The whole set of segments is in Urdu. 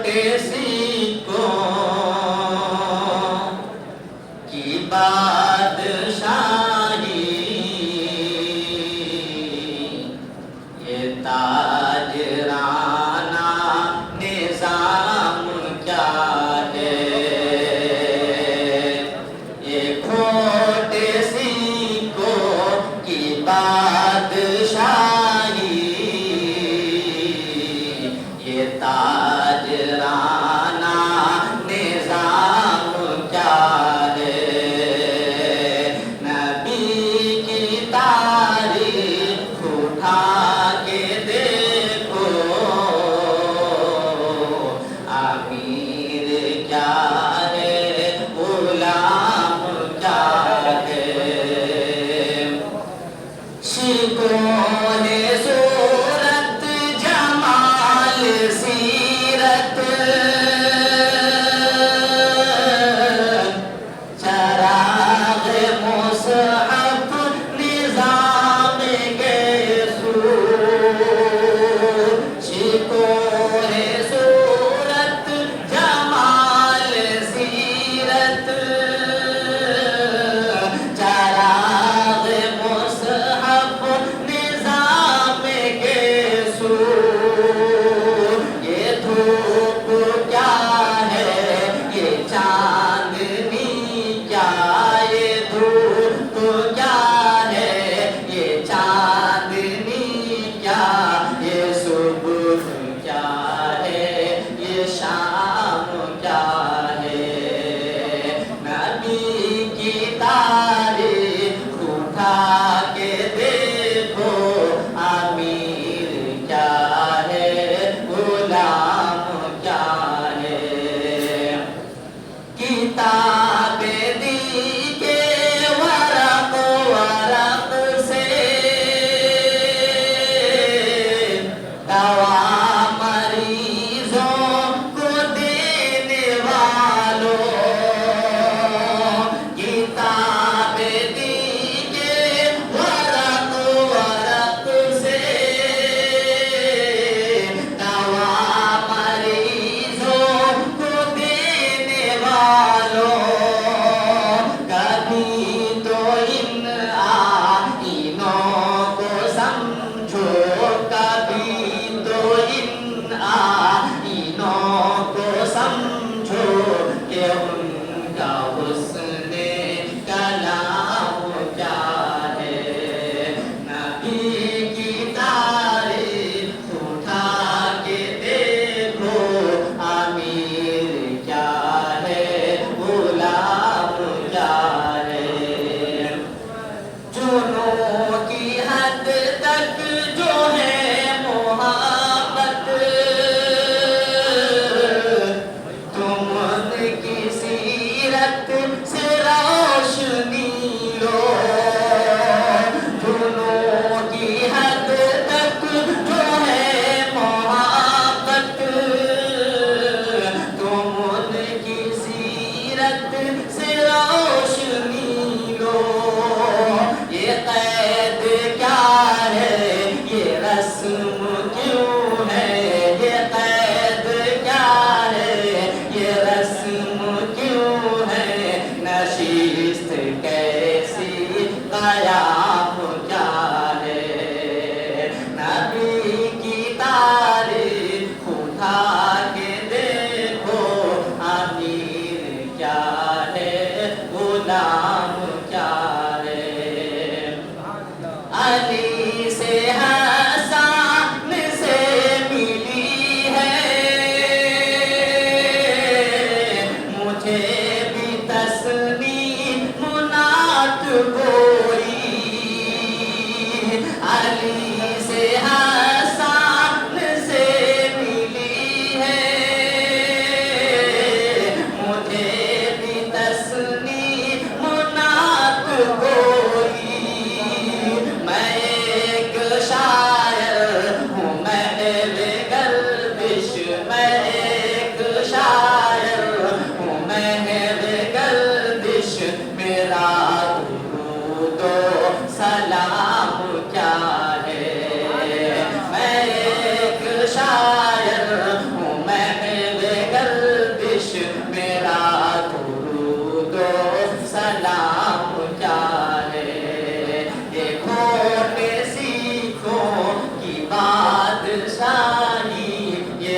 کھوٹے سکوں کی بادشاہی، یہ تاجرانہ نظام کیا ہے، یہ کھوٹے سکوں کی بادشاہی، یہ تاجرانہ نظام کیا ہے۔ نبی کی تاریخ اٹھا کے دیکھو، امیر کیا ہے غلام کیا ہے۔ شکوہ صورت جمال سیرت، چراغ مصحف نظام کے سور، شکوہ صورت جمال سیرت، چراغ مصحف نظام کے سور، یہ دھوپ کیا ہے یہ چاندنی کیا، یہ دھوپ کیا ہے یہ چاندنی کیا، یہ صبح کیا ہے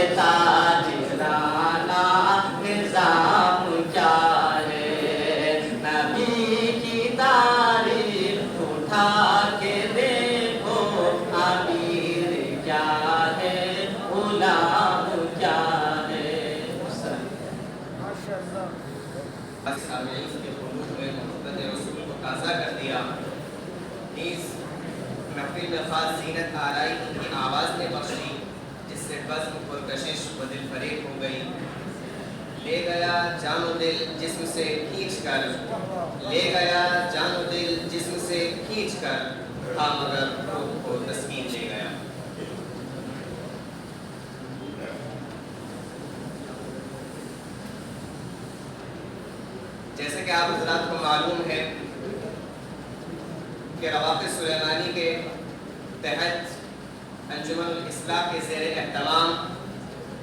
یہ تاجرانہ نظام کیا ہے، نبی کی تعریف اٹھا کے دیکھو، امیر کیا ہے غلام کیا ہے۔ سامعین کے قلوب میں محبت رسول کو تازہ کر دیا، نیز محفل میں خاص زینت آرائی ان کی آواز نے بخشی، جس سے بزم پرکشش و دل فریب ہو گئی۔ لے گیا جان و دل جسم سے کھینچ کر، لے گیا جان و دل جسم سے کھینچ کر، تھا مگر روح کو تسکین لے گیا۔ جیسے کہ آپ حضرات کو معلوم ہے کہ رواق سلیمانی کے تحت انجمن الاصلاح کے زیر اہتمام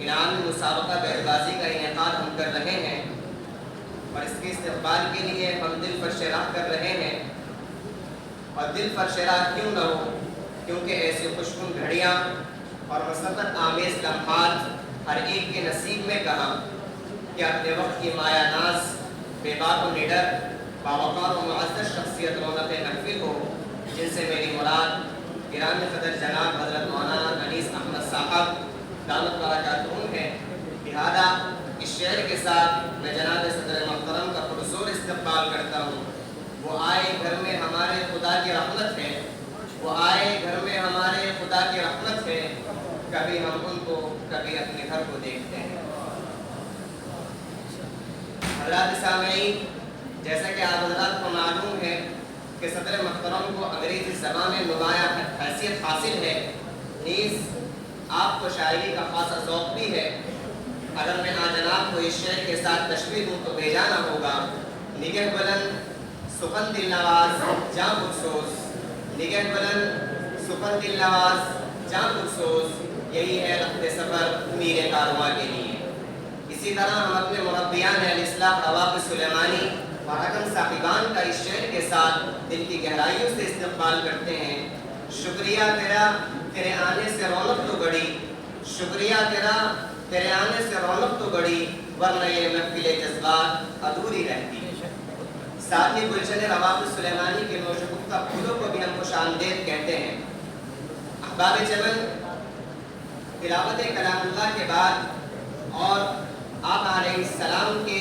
انعامی مسابقہ بیت بازی کا انعقاد ہم کر رہے ہیں، اور اس کے استقبال کے لیے ہم دل فرش راہ کر رہے ہیں۔ اور دل فرش راہ کیوں نہ ہو، کیونکہ ایسی خوشگوار گھڑیاں اور مسرت آمیز لمحات ہر ایک کے نصیب میں کہاں کہ اپنے وقت کی مایا ناز، بے باک و نڈر، باوقار و معزز شخصیت رونق محفل ہو، جن سے میری مراد گرامی قدر جناب حضرت مولانا انیس احمد صاحب دامت برکاتہم ہے۔ لہذا اس شعر کے ساتھ میں جناب صدر محترم کا پرزور استقبال کرتا ہوں۔ وہ آئے گھر میں ہمارے خدا کی رحمت ہے، وہ آئے گھر میں ہمارے خدا کی رحمت ہے، کبھی ہم ان کو کبھی اپنے گھر کو دیکھتے ہیں۔ حضرات سامعین، جیسا کہ آپ حضرات کو معلوم ہے کہ صدر محترم کو انگریزی زبان میں نمایاں حیثیت حاصل ہے، نیز آپ کو شاعری کا خاصا ذوق بھی ہے۔ اگر میں جناب کو اس شعر کے ساتھ تشبیہ دوں تو بے جانا ہوگا۔ نگہ بلند سخن دل نواز جاں پرسوز، نگہ بلند سخن دل نواز جاں پرسوز، یہی ہے رخت سفر امیر کارواں کے لیے۔ اسی طرح ہم اپنے مربیان الاصلاح رواق سلیمانی اور حکم صاحبان کا اس شعر کے ساتھ دل کی گہرائیوں سے استقبال کرتے ہیں۔ شکریہ تیرا تیرے آنے سے رونق تو بڑی، شکریہ تیرا تیرے آنے سے رونق تو بڑی، ورنہ یہ محفل جذبات ادھوری رہتی۔ ساتھ ہی گلشن رواق سلیمانی کے نوش گفتہ پھولوں کو بھی ہم خوش آمدید کہتے ہیں۔ احباب چمن، تلاوت کلام اللہ کے بعد اور آپ علیہ السلام کے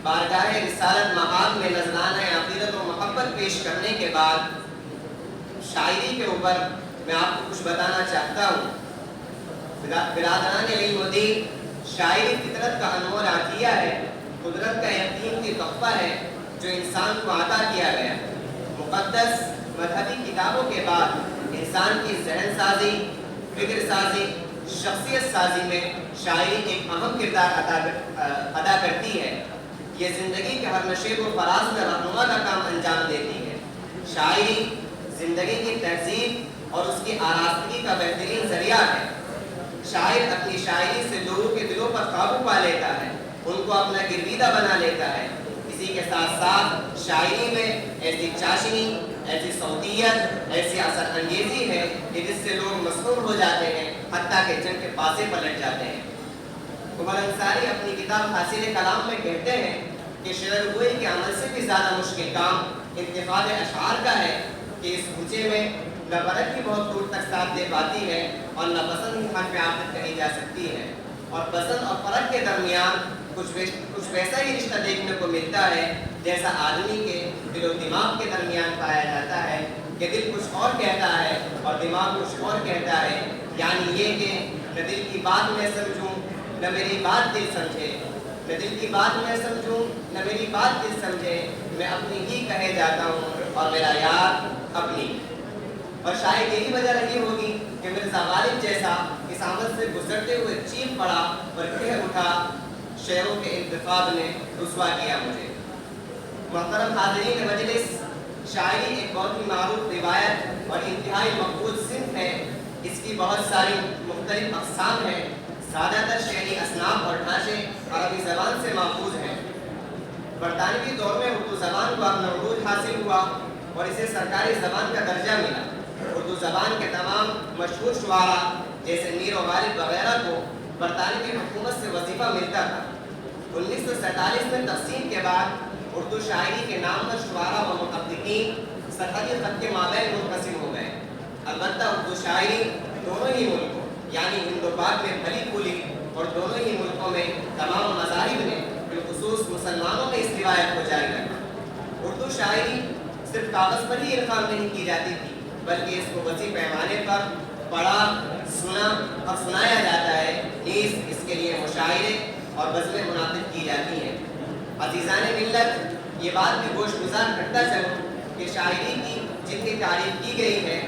بارگاہ رسالت معاد میں نذرانہ عقیدت و محبت پیش کرنے کے بعد شاعری کے اوپر میں آپ کو کچھ بتانا چاہتا ہوں۔ برادران علم و دین، شاعری فطرت کا انمول عطیہ ہے، قدرت کا یقین کی تحفہ ہے جو انسان کو عطا کیا گیا۔ مقدس مذہبی کتابوں کے بعد انسان کی ذہن سازی، فکر سازی، شخصیت سازی میں شاعری ایک اہم کردار ادا کرتی ہے۔ یہ زندگی کے ہر نشیب و فراز میں رہنما کا کام انجام دیتی ہے۔ شاعری زندگی کی تہذیب اور اس کی آراستگی کا بہترین ذریعہ ہے۔ شاعر اپنی شاعری سے لوگوں کے دلوں پر قابو پا لیتا ہے، ان کو اپنا گرویدہ بنا لیتا ہے۔ اسی کے ساتھ ساتھ شاعری میں ایسی چاشنی، ایسی صوتیت، ایسی اثر انگیزی ہے کہ جس سے لوگ مسحور ہو جاتے ہیں، حتیٰ کہ جن کے پاسے پلٹ جاتے ہیں۔ عمر انصاری اپنی کتاب حاصل کلام میں کہتے ہیں کہ شعر گوئی کے عمل سے بھی زیادہ مشکل کام انتخاب اشعار کا ہے کہ اس کوچے میں نہ برق کی بہت دور تک ساتھ دے پاتی ہے اور نہ پسند ہی حرف عاقد کہی جا سکتی ہے، اور پسند اور فرق کے درمیان کچھ ویسا ہی رشتہ دیکھنے کو ملتا ہے جیسا آدمی کے دل و دماغ کے درمیان پایا جاتا ہے کہ دل کچھ اور کہتا ہے اور دماغ کچھ اور کہتا ہے، یعنی یہ کہ نہ دل کی بات میں سمجھوں نہ میری بات دل سمجھے، نہ دل کی بات میں سمجھوں نہ میری بات دل سمجھے، میں اپنی ہی کہے جاتا ہوں اور میرا یار اپنی۔ اور شاید یہی وجہ رہی ہوگی کہ مرزا غالب جیسا اس عمل سے گزرتے ہوئے چیخ پڑا اور کہہ اٹھا، شعروں کے انتخاب نے رسوا کیا مجھے۔ محترم حاضرین مجلس، شاعری ایک بہت ہی معروف روایت اور انتہائی مقبول صنف ہے۔ اس کی بہت ساری مختلف اقسام ہیں۔ زیادہ تر شعری اصناف اور ڈھانچے عربی زبان سے ماخوذ ہیں۔ برطانوی دور میں اردو زبان کو اپنا عروج حاصل ہوا اور اسے سرکاری زبان کا درجہ ملا۔ اردو زبان کے تمام مشہور شعراء جیسے میر و غالب وغیرہ کو برطانوی حکومت سے وظیفہ ملتا تھا۔ 1947 میں تقسیم کے بعد اردو شاعری کے نامور شعراء و محققین سرحدی خط کے مابین منقسم ہو گئے۔ البتہ اردو شاعری دونوں ہی ملکوں یعنی ہند و پاک میں پھلی پھولی اور دونوں ہی ملکوں میں تمام مذاہب نے بالخصوص مسلمانوں میں اس روایت کو جاری رکھا۔ اردو شاعری صرف کاغذ پر ہی القام نہیں کی جاتی تھی بلکہ اس کو وسیع پیمانے پر پڑھا، سنا اور سنایا جاتا ہے، نیز اس کے لیے مشاعرے اور غزلیں منعقد کی جاتی ہیں۔ عزیزان ملت، یہ بات بھی گوش گزار کرتا چلوں کہ شاعری کی جتنی تعریف کی گئی ہے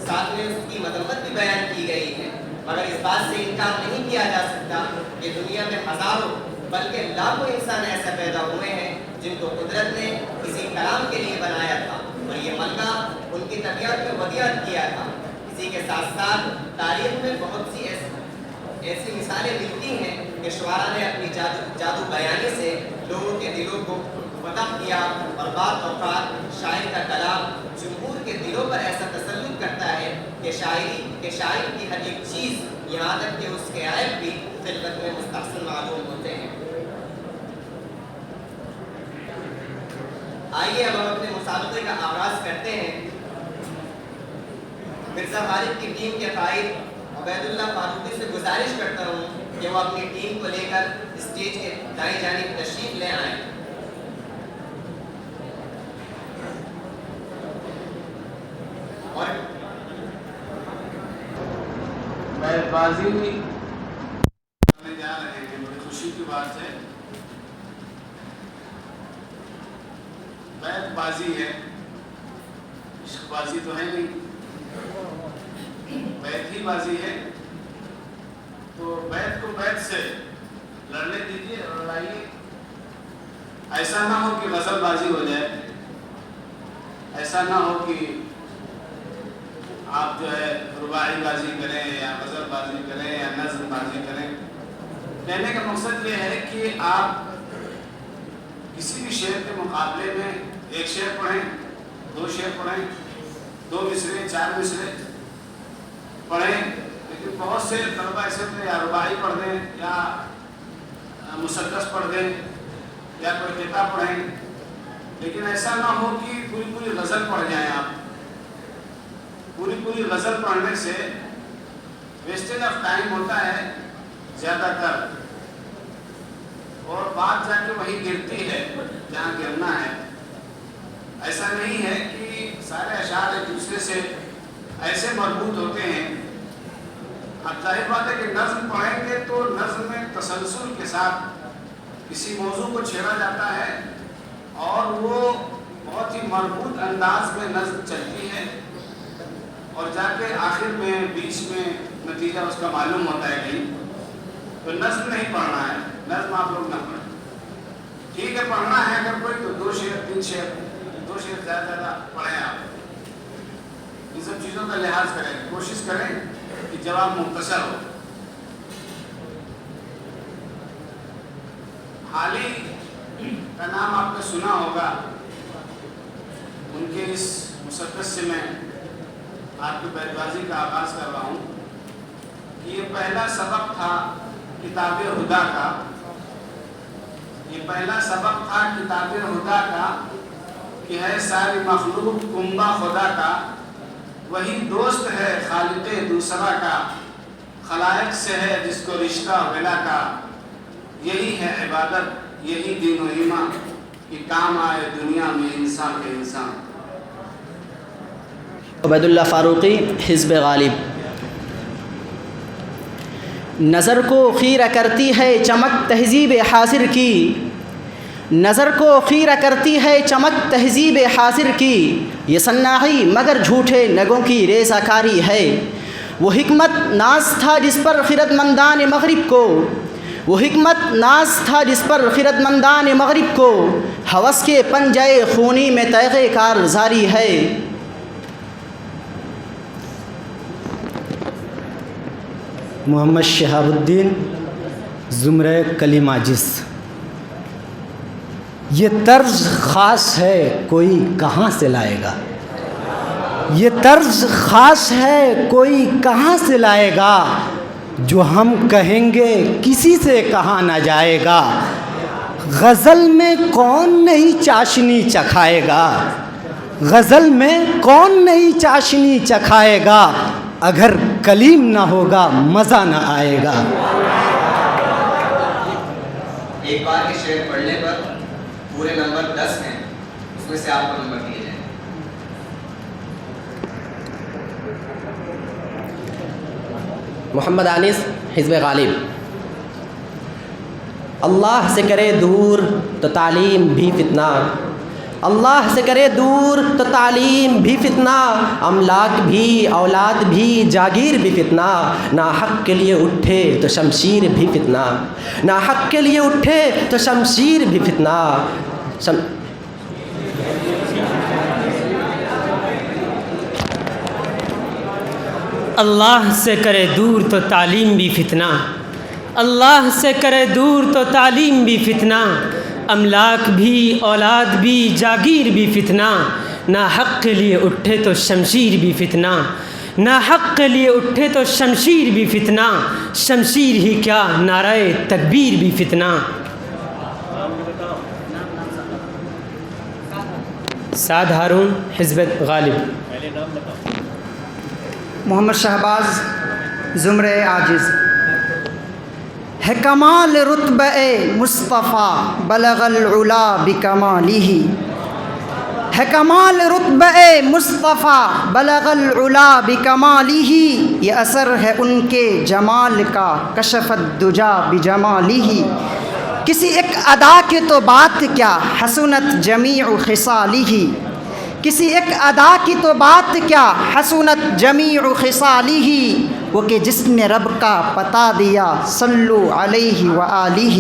ساتھ میں اس کی مذمت بھی بیان کی گئی ہے، مگر اس بات سے انکار نہیں کیا جا سکتا کہ دنیا میں ہزاروں بلکہ لاکھوں انسان ایسے پیدا ہوئے ہیں جن کو قدرت نے کسی کلام کے لیے بنایا تھا اور یہ ملکہ ان کی طبیعت میں ودیعت کیا تھا۔ اسی کے ساتھ ساتھ تاریخ میں بہت سی ایسی مثالیں ملتی ہیں کہ شعراء نے اپنی جادو بیانی سے لوگوں کے دلوں کو فتح کیا اور بعض اوقات شاعر کا کلام جمہور کے دلوں پر ایسا تسلط کرتا ہے کہ شاعر کی ہر ایک چیز یہاں تک کہ اس کے عیب بھی خلقت میں مستحسن معلوم ہوتے ہیں۔ آئیے اب ہم اپنے مسابقے کا آغاز کرتے ہیں۔ مرزا غالب کی ٹیم کے قائد عبید اللہ فاروقی سے گزارش کرتا ہوں کہ وہ اپنی ٹیم کو لے کر اسٹیج کے دائیں جانب تشریف لے آئیں۔ اور بیت بازی ہمیں جا رہے ہیں، بڑی خوشی کی بات ہے۔ بیت بازی ہے، عشق بازی تو ہے نہیں، بیت ہی بازی ہے، تو بیت کو بیت سے لڑنے دیجیے اور لڑائیے۔ ایسا نہ ہو کہ غزل بازی ہو جائے، ایسا نہ ہو کہ آپ جو ہے رباعی بازی کریں یا غزل بازی کریں یا نظم بازی کریں۔ کہنے کا مقصد یہ ہے کہ آپ کسی بھی شعر کے مقابلے میں ایک شعر پڑھیں، دو شعر پڑھیں، 2 مصرے 4 مصرے پڑھیں، لیکن بہت سے طلبہ ایسے ہوتے ہیں یا رباعی پڑھ دیں یا مسدس پڑھ دیں یا کوئی کتاب پڑھیں، لیکن ایسا نہ ہو کہ پوری غزل پڑھ جائیں۔ آپ پوری غزل پڑھنے سے ویسٹیج آف ٹائم ہوتا ہے زیادہ تر، اور بات جا کے وہی گرتی ہے جہاں گرنا ہے۔ ایسا نہیں ہے کہ سارے اشعار ایک دوسرے سے ایسے مربوط ہوتے ہیں۔ اب ظاہر بات ہے کہ نظم پڑھیں گے تو نظم میں تسلسل کے ساتھ کسی موضوع کو چھیڑا جاتا ہے اور وہ بہت ہی مربوط انداز میں نظم چلتی ہے اور جا کے آخر میں بیچ میں نتیجہ اس کا معلوم ہوتا ہے کہیں۔ تو نظم نہیں پڑھنا ہے، نظم آپ لوگ نہ پڑھیں۔ ٹھیک ہے پڑھنا ہے اگر کوئی تو 2 شعر 3 شعر 2 شعر زیادہ پڑھیں۔ آپ ان سب چیزوں کا لحاظ کریں، کوشش کریں کہ جواب مختصر ہو۔ حالی کا نام آپ نے سنا ہوگا، ان کے اس مسدس سے میں آپ کی بیت بازی کا آغاز کر رہا ہوں کہ یہ پہلا سبق تھا کتاب ہدا کا، یہ پہلا سبق تھا کتاب ہدا کا کہ ہے ساری مخلوق کنبہ خدا کا، وہی دوست ہے خالق دوسرا کا، خلائق سے ہے جس کو رشتہ ولا کا، یہی ہے عبادت یہی دین و ایمان کہ کام آئے دنیا میں انسان کے انسان۔ عبید اللہ فاروقی، حزب غالب۔ نظر کو خیرہ کرتی ہے چمک تہذیب حاضر کی، نظر کو خیرہ کرتی ہے چمک تہذیب حاضر کی، یہ صناعی مگر جھوٹے نگوں کی ریزہ کاری ہے، وہ حکمت ناز تھا جس پر خردمندان مغرب کو، وہ حکمت ناز تھا جس پر خردمندان مغرب کو، ہوس کے پنجے خونی میں تیغ کار زاری ہے۔ محمد شہاب الدین، زمرہ کلیم عاجز۔ یہ طرز خاص ہے کوئی کہاں سے لائے گا، یہ طرز خاص ہے کوئی کہاں سے لائے گا، جو ہم کہیں گے کسی سے کہا نہ جائے گا، غزل میں کون نہیں چاشنی چکھائے گا، غزل میں کون نہیں چاشنی چکھائے گا، اگر کلیم نہ ہوگا مزہ نہ آئے گا۔ ایک بار کے شعر پڑھنے پر پورے نمبر 10 ہیں، اس میں سے آپ کو نمبر دیے جائیں۔ محمد انیس، حزب غالب۔ اللہ سے کرے دور تو تعلیم بھی فتنہ، اللہ سے کرے دور تو تعلیم بھی فتنہ، املاک بھی اولاد بھی جاگیر بھی فتنہ، ناحق کے لیے اٹھے تو شمشیر بھی فتنہ، ناحق کے لیے اٹھے تو شمشیر بھی فتنہ۔ اللہ سے کرے دور تو تعلیم بھی فتنہ، اللہ سے کرے دور تو تعلیم بھی فتنہ، املاک بھی اولاد بھی جاگیر بھی فتنہ، ناحق کے لیے اٹھے تو شمشیر بھی فتنہ، ناحق کے لیے اٹھے تو شمشیر بھی فتنہ، شمشیر ہی کیا نعرہ تکبیر بھی فتنہ۔ سعد ہارون، حزب غالب۔ محمد شہباز، زمرہ عاجز۔ ہے کمال رتبہ مصطفیٰ بلغ العلا بکمالہ، ہے کمال رتبہ مصطفیٰ بلغ العلا بکمالہ، یہ اثر ہے ان کے جمال کا کشف الدجا بجمالہ، کسی ایک ادا کی تو بات کیا حسنت جمیع خصالہ، کسی ایک ادا کی تو بات کیا حسنت جمیع خصالہ، وہ کہ جس نے رب کا پتا دیا صلو علیہ وآلہ۔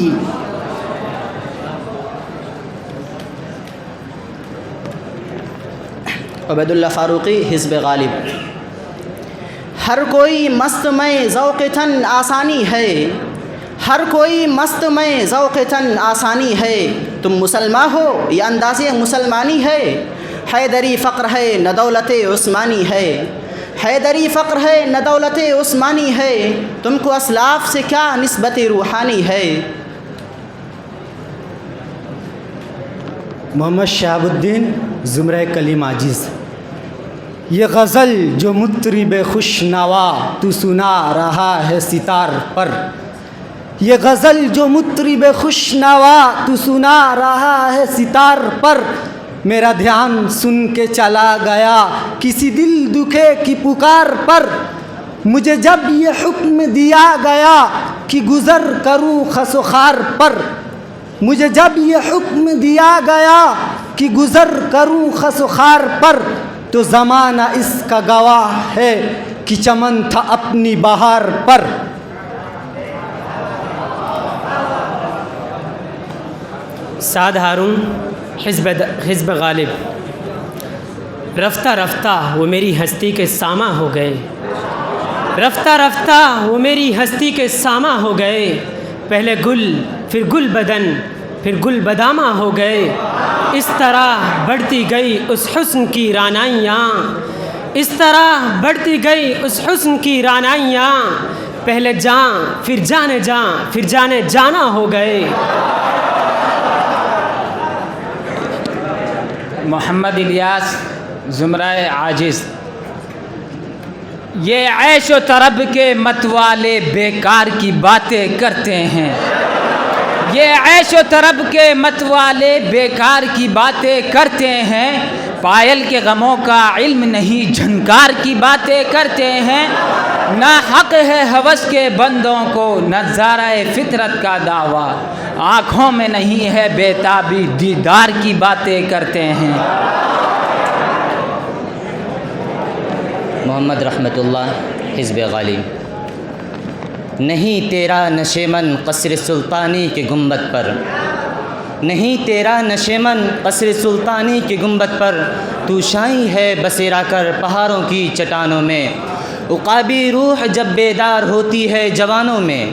عبید اللہ فاروقی، حزب غالب۔ ہر کوئی مست میں ذوق تن آسانی ہے، ہر کوئی مست میں ذوق تن آسانی ہے، تم مسلمان ہو یہ انداز مسلمانی ہے، حیدری فقر ہے نہ دولت عثمانی ہے، حیدری فقر ہے نہ دولت عثمانی ہے، تم کو اسلاف سے کیا نسبت روحانی ہے۔ محمد شہاب الدین، زمرہ کلیم عاجز۔ یہ غزل جو مطرب خوش نوا تو سنا رہا ہے ستار پر، یہ غزل جو مطرب خوش نوا تو سنا رہا ہے ستار پر، میرا دھیان سن کے چلا گیا کسی دل دکھے کی پکار پر، مجھے جب یہ حکم دیا گیا کہ گزر کروں خس و خار پر، مجھے جب یہ حکم دیا گیا کہ گزر کروں خس و خار پر، تو زمانہ اس کا گواہ ہے کہ چمن تھا اپنی بہار پر۔ سعد ہارون، حزب غالب۔ رفتہ رفتہ وہ میری ہستی کے ساماں ہو گئے، رفتہ رفتہ وہ میری ہستی کے ساماں ہو گئے، پہلے گل پھر گل بدن پھر گل بدامہ ہو گئے، اس طرح بڑھتی گئی اس حسن کی رعنائیاں، اس طرح بڑھتی گئی اس حسن کی رعنائیاں، پہلے جاں پھر جانے جاں پھر جانے جانا ہو گئے۔ محمد الیاس، زمرہ عاجز۔ یہ عیش و طرب کے متوالے بیکار کی باتیں کرتے ہیں، یہ عیش و طرب کے متوالے بیکار کی باتیں کرتے ہیں، پائل کے غموں کا علم نہیں جھنکار کی باتیں کرتے ہیں، نہ حق ہے ہوس کے بندوں کو نظارہ فطرت کا دعویٰ، آنکھوں میں نہیں ہے بیتابی دیدار کی باتیں کرتے ہیں۔ محمد رحمت اللہ، حزب غالب۔ نہیں تیرا نشیمن قصر سلطانی کے گنبد پر، نہیں تیرا نشیمن قصر سلطانی کے گنبد پر، تو شائیں ہے بسیرا کر پہاڑوں کی چٹانوں میں، عقابی روح جب بیدار ہوتی ہے جوانوں میں،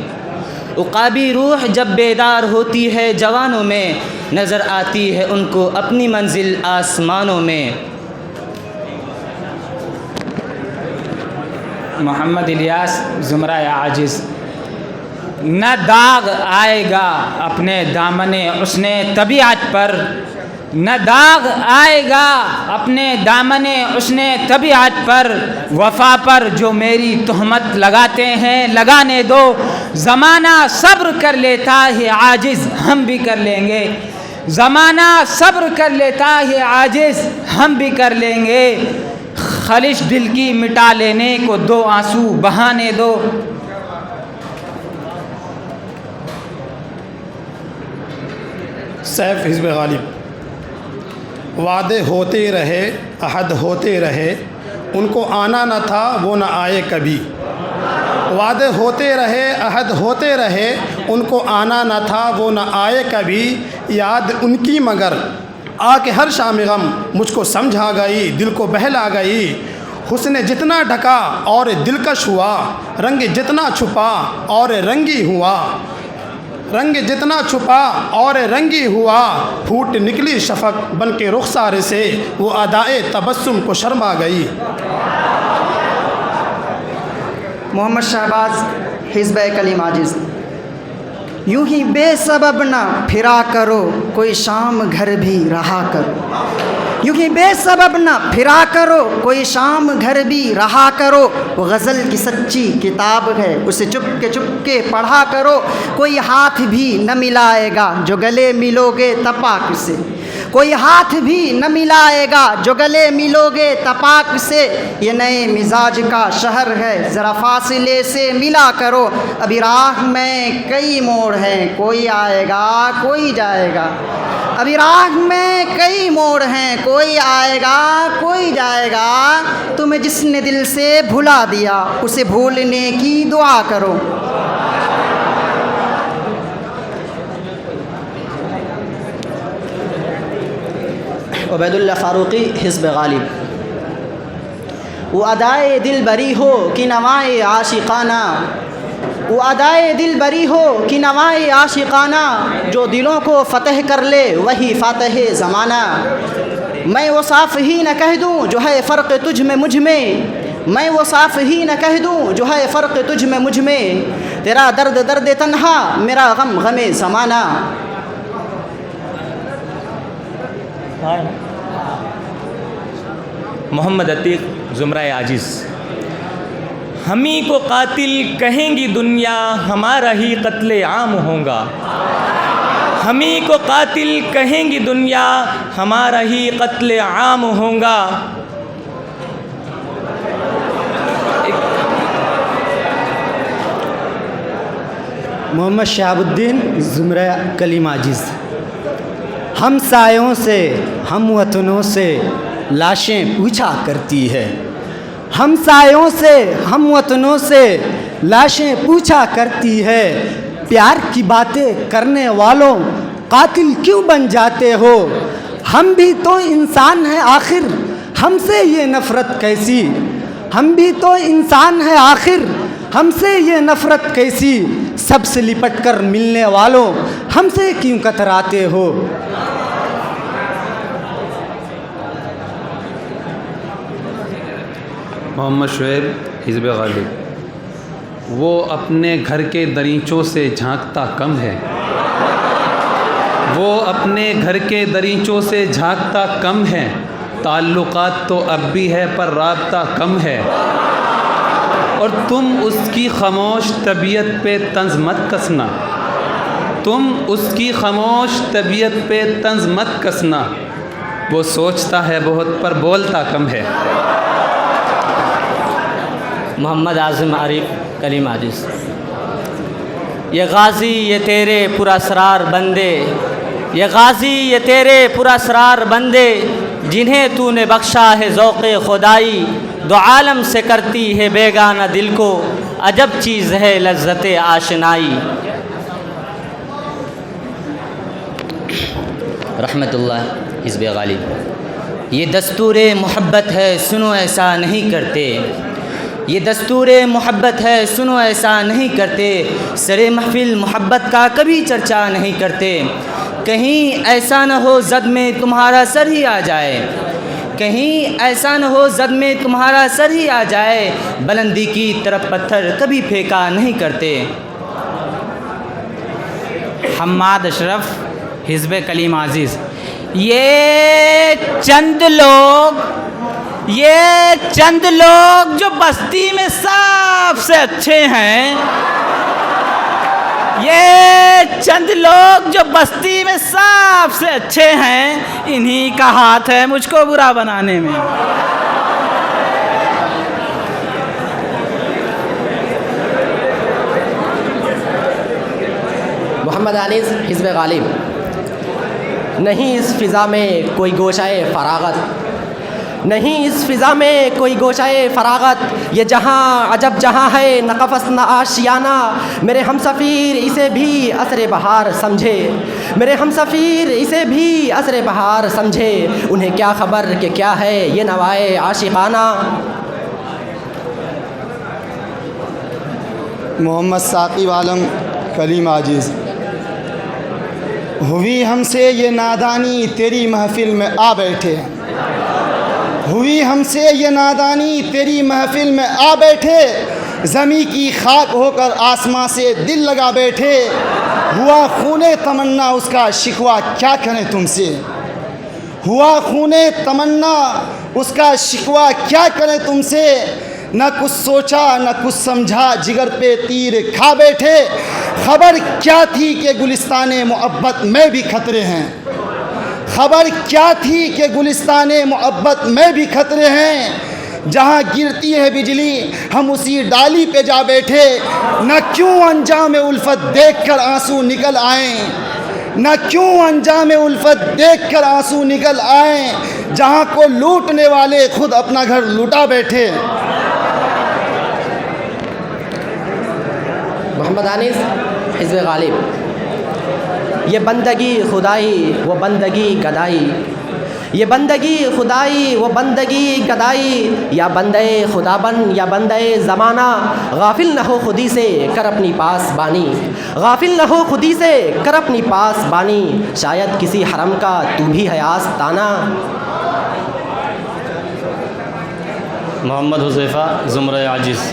عقابی روح جب بیدار ہوتی ہے جوانوں میں، نظر آتی ہے ان کو اپنی منزل آسمانوں میں۔ محمد الیاس، زمرہ عاجز۔ نہ داغ آئے گا اپنے دامن حسن طبیعت پر، نہ داغ آئے گا اپنے دامن حسن طبیعت پر، وفا پر جو میری تہمت لگاتے ہیں لگانے دو، زمانہ صبر کر لیتا ہے عاجز ہم بھی کر لیں گے، زمانہ صبر کر لیتا ہے عاجز ہم بھی کر لیں گے، خلش دل کی مٹا لینے کو دو آنسو بہانے دو۔ سیف حزب غالب۔ وعدے ہوتے رہے عہد ہوتے رہے، ان کو آنا نہ تھا وہ نہ آئے کبھی، وعدے ہوتے رہے عہد ہوتے رہے، ان کو آنا نہ تھا وہ نہ آئے کبھی، یاد ان کی مگر آ کے ہر شام غم مجھ کو سمجھا گئی، دل کو بہلا گئی، حسن جتنا ڈھکا اور دلکش ہوا، رنگ جتنا چھپا اور رنگی ہوا، رنگ جتنا چھپا اور رنگی ہوا، پھوٹ نکلی شفق بن کے رخسارے سے، وہ ادائے تبسم کو شرما گئی۔ محمد شہباز حزب کلیم عاجز۔ یوں ہی بے سبب نہ پھرا کرو، کوئی شام گھر بھی رہا کرو، یوں ہی بے سبب نہ پھرا کرو، کوئی شام گھر بھی رہا کرو، وہ غزل کی سچی کتاب ہے اسے چپ کے پڑھا کرو، کوئی ہاتھ بھی نہ ملائے گا جو گلے ملو گے تپاک سے، کوئی ہاتھ بھی نہ ملائے گا جو گلے ملو گے تپاک سے، یہ نئے مزاج کا شہر ہے ذرا فاصلے سے ملا کرو، ابھی راہ میں کئی موڑ ہیں کوئی آئے گا کوئی جائے گا، ابھی راہ میں کئی موڑ ہیں کوئی آئے گا کوئی جائے گا، تمہیں جس نے دل سے بھلا دیا اسے بھولنے کی دعا کرو۔ عبید اللہ فاروقی حزب غالب۔ وہ ادائے دل بری ہو کہ نوائے عاشقانہ، وہ ادائے دل بری ہو کہ نوائے عاشقانہ، جو دلوں کو فتح کر لے وہی فاتح زمانہ، میں وہ صاف ہی نہ کہہ دوں جو ہے فرق تجھ میں مجھ میں، میں وہ صاف ہی نہ کہہ دوں جو ہے فرق تجھ میں مجھ میں، تیرا درد درد تنہا میرا غم غم زمانہ۔ محمد عتیق زمرہ عاجز۔ ہمیں کو قاتل کہیں گی دنیا ہمارا ہی قتل عام ہوگا، ہمیں کو قاتل کہیں گی دنیا ہمارا ہی قتل عام ہوگا۔ محمد شہاب الدین زمرہ کلیم عاجز۔ ہم سایوں سے ہم وطنوں سے لاشیں پوچھا کرتی ہے، ہم سایوں سے ہم وطنوں سے لاشیں پوچھا کرتی ہے، پیار کی باتیں کرنے والوں قاتل کیوں بن جاتے ہو، ہم بھی تو انسان ہیں آخر ہم سے یہ نفرت کیسی، ہم بھی تو انسان ہیں آخر ہم سے یہ نفرت کیسی، سب سے لپٹ کر ملنے والوں ہم سے کیوں کتراتے ہو۔ محمد شعیب حزب غالب۔ وہ اپنے گھر کے دریچوں سے جھانکتا کم ہے، وہ اپنے گھر کے دریچوں سے جھانکتا کم ہے، تعلقات تو اب بھی ہے پر رابطہ کم ہے، اور تم اس کی خاموش طبیعت پہ طنز مت کسنا، تم اس کی خاموش طبیعت پہ طنز مت کسنا، وہ سوچتا ہے بہت پر بولتا کم ہے۔ محمد اعظم عارف کلیم عاجز۔ یہ غازی یہ تیرے پراسرار بندے، یہ غازی یہ تیرے پراسرار بندے، جنہیں تو نے بخشا ہے ذوق خدائی، دو عالم سے کرتی ہے بیگانہ دل کو عجب چیز ہے لذت آشنائی۔ رحمت اللہ حزب غالب۔ یہ دستور محبت ہے سنو ایسا نہیں کرتے، یہ دستور محبت ہے سنو ایسا نہیں کرتے، سر محفل محبت کا کبھی چرچا نہیں کرتے، کہیں ایسا نہ ہو زد میں تمہارا سر ہی آ جائے، کہیں ایسا نہ ہو زد میں تمہارا سر ہی آ جائے، بلندی کی طرف پتھر کبھی پھینکا نہیں کرتے۔ حماد اشرف، حزب کلیم عزیز۔ یہ چند لوگ جو بستی میں سب سے اچھے ہیں، یہ چند لوگ جو بستی میں سب سے اچھے ہیں، انہی کا ہاتھ ہے مجھ کو برا بنانے میں۔ محمد انیس، حزب غالب۔ نہیں اس فضا میں کوئی گوشۂ فراغت، نہیں اس فضا میں کوئی گوشۂ فراغت، یہ جہاں عجب جہاں ہے نہ قفس نہ آشیانہ، میرے ہم سفیر اسے بھی عصر بہار سمجھے، میرے ہم سفیر اسے بھی عصر بہار سمجھے، انہیں کیا خبر کہ کیا ہے یہ نوائے عاشقانہ۔ محمد ثاقب عالم، کلیم عاجز۔ ہوئی ہم سے یہ نادانی تیری محفل میں آ بیٹھے، ہوئی ہم سے یہ نادانی تیری محفل میں آ بیٹھے، زمیں کی خاک ہو کر آسماں سے دل لگا بیٹھے، ہوا خون تمنا اس کا شکوہ کیا کریں تم سے، ہوا خون تمنا اس کا شکوہ کیا کریں تم سے، نہ کچھ سوچا نہ کچھ سمجھا جگر پہ تیر کھا بیٹھے، خبر کیا تھی کہ گلستان محبت میں بھی خطرے ہیں، خبر کیا تھی کہ گلستان محبت میں بھی خطرے ہیں، جہاں گرتی ہے بجلی ہم اسی ڈالی پہ جا بیٹھے، نہ کیوں انجام الفت دیکھ کر آنسو نکل آئیں، نہ کیوں انجام الفت دیکھ کر آنسو نکل آئیں، جہاں کو لوٹنے والے خود اپنا گھر لوٹا بیٹھے۔ محمد انیس، حزب غالب۔ یہ بندگی خدائی وہ بندگی گدائی، یہ بندگی خدائی وہ بندگی گدائی، یا بندے خدا بن یا بندے زمانہ، غافل نہ ہو خودی سے کر اپنی پاس بانی، غافل نہ ہو خودی سے کر اپنی پاس بانی، شاید کسی حرم کا تو بھی ہے آستانہ۔ محمد حذیفہ، زمرہ عاجز۔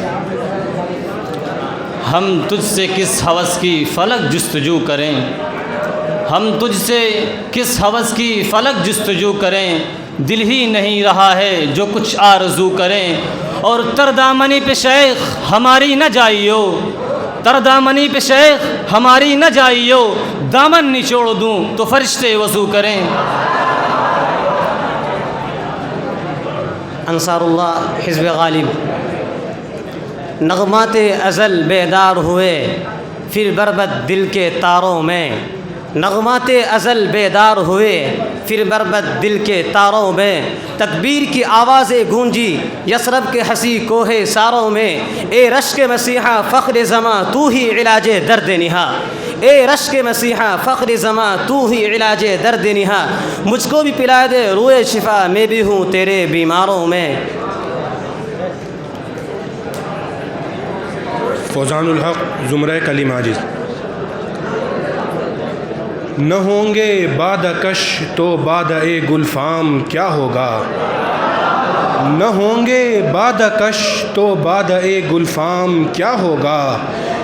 ہم تجھ سے کس ہوس کی فلک جستجو کریں، ہم تجھ سے کس ہوس کی فلک جستجو کریں، دل ہی نہیں رہا ہے جو کچھ آرزو کریں، اور تردامنی پہ شیخ ہماری نہ جائیو، تردامنی پہ شیخ ہماری نہ جائیو، دامن نچوڑ دوں تو فرشتے وضو کریں۔ انصار اللہ، حزب غالب۔ نغمات ازل بیدار ہوئے پھر بربد دل کے تاروں میں، نغمات ازل بیدار ہوئے پھر بربد دل کے تاروں میں، تکبیر کی آوازیں گونجی یثرب کے ہنسی کوہ ساروں میں، اے رشک مسیحا فخر زماں تو ہی علاج درد نہا، اے رشک مسیحا فخر زماں تو ہی علاج درد نہا، مجھ کو بھی پلا دے روئے شفا میں بھی ہوں تیرے بیماروں میں۔ فوزان الحق، زمرہ کلیم عاجز۔ نہ ہوں گے باد کش تو باد گلفام کیا ہوگا، نہ ہوں گے باد کش تو باد گلفام کیا ہوگا،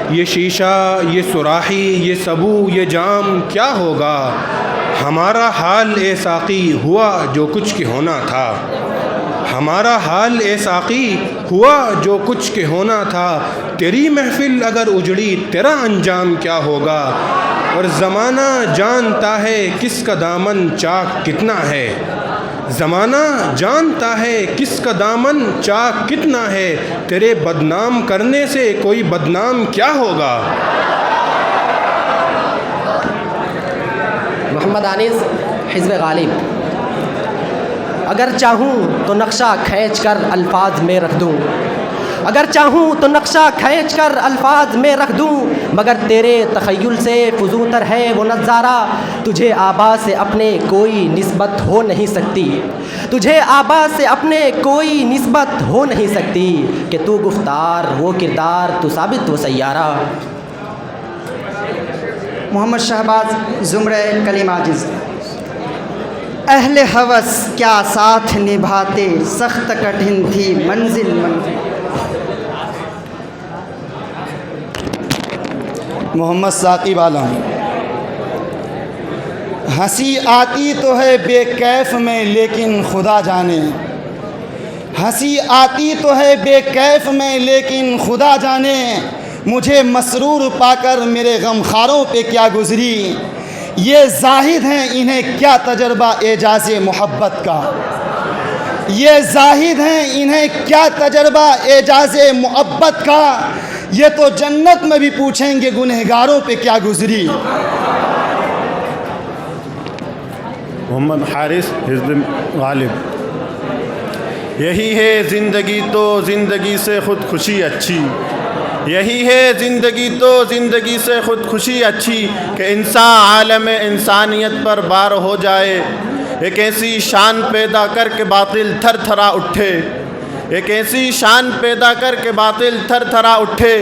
یہ شیشہ یہ سراحی یہ سبو یہ جام کیا ہوگا، ہمارا حال اے ساقی ہوا جو کچھ کہ ہونا تھا، ہمارا حال اے ساقی ہوا جو کچھ کہ ہونا تھا، تیری محفل اگر اجڑی تیرا انجام کیا ہوگا، اور زمانہ جانتا ہے کس کا دامن چاک کتنا ہے، زمانہ جانتا ہے کس کا دامن چاک کتنا ہے، تیرے بدنام کرنے سے کوئی بدنام کیا ہوگا۔ محمد انیس، حزب غالب۔ اگر چاہوں تو نقشہ کھینچ کر الفاظ میں رکھ دوں، اگر چاہوں تو نقشہ کھینچ کر الفاظ میں رکھ دوں، مگر تیرے تخیل سے فزونتر ہے وہ نظارہ، تجھے آبا سے اپنے کوئی نسبت ہو نہیں سکتی، تجھے آبا سے اپنے کوئی نسبت ہو نہیں سکتی، کہ تو گفتار وہ کردار تو ثابت وہ سیارہ۔ محمد شہباز، زمرہ کلیم عاجز۔ اہل ہوس کیا ساتھ نبھاتے، سخت کٹھن تھی منزل منزل۔ محمد ثاقب عالم۔ ہنسی آتی تو ہے بے کیف میں لیکن خدا جانے، ہنسی آتی تو ہے بے کیف میں لیکن خدا جانے، مجھے مسرور پا کر میرے غمخاروں پہ کیا گزری، یہ زاہد ہیں انہیں کیا تجربہ اعجاز محبت کا، یہ زاہد ہیں انہیں کیا تجربہ اعجاز محبت کا، یہ تو جنت میں بھی پوچھیں گے گنہگاروں پہ کیا گزری۔ محمد حارث حزب غالب۔ یہی ہے زندگی تو زندگی سے خودکشی اچھی، یہی ہے زندگی تو زندگی سے خودکشی اچھی، کہ انسان عالم انسانیت پر بار ہو جائے، ایک ایسی شان پیدا کر کے باطل تھر تھرا اٹھے، ایک ایسی شان پیدا کر کے باطل تھر تھرا اٹھے،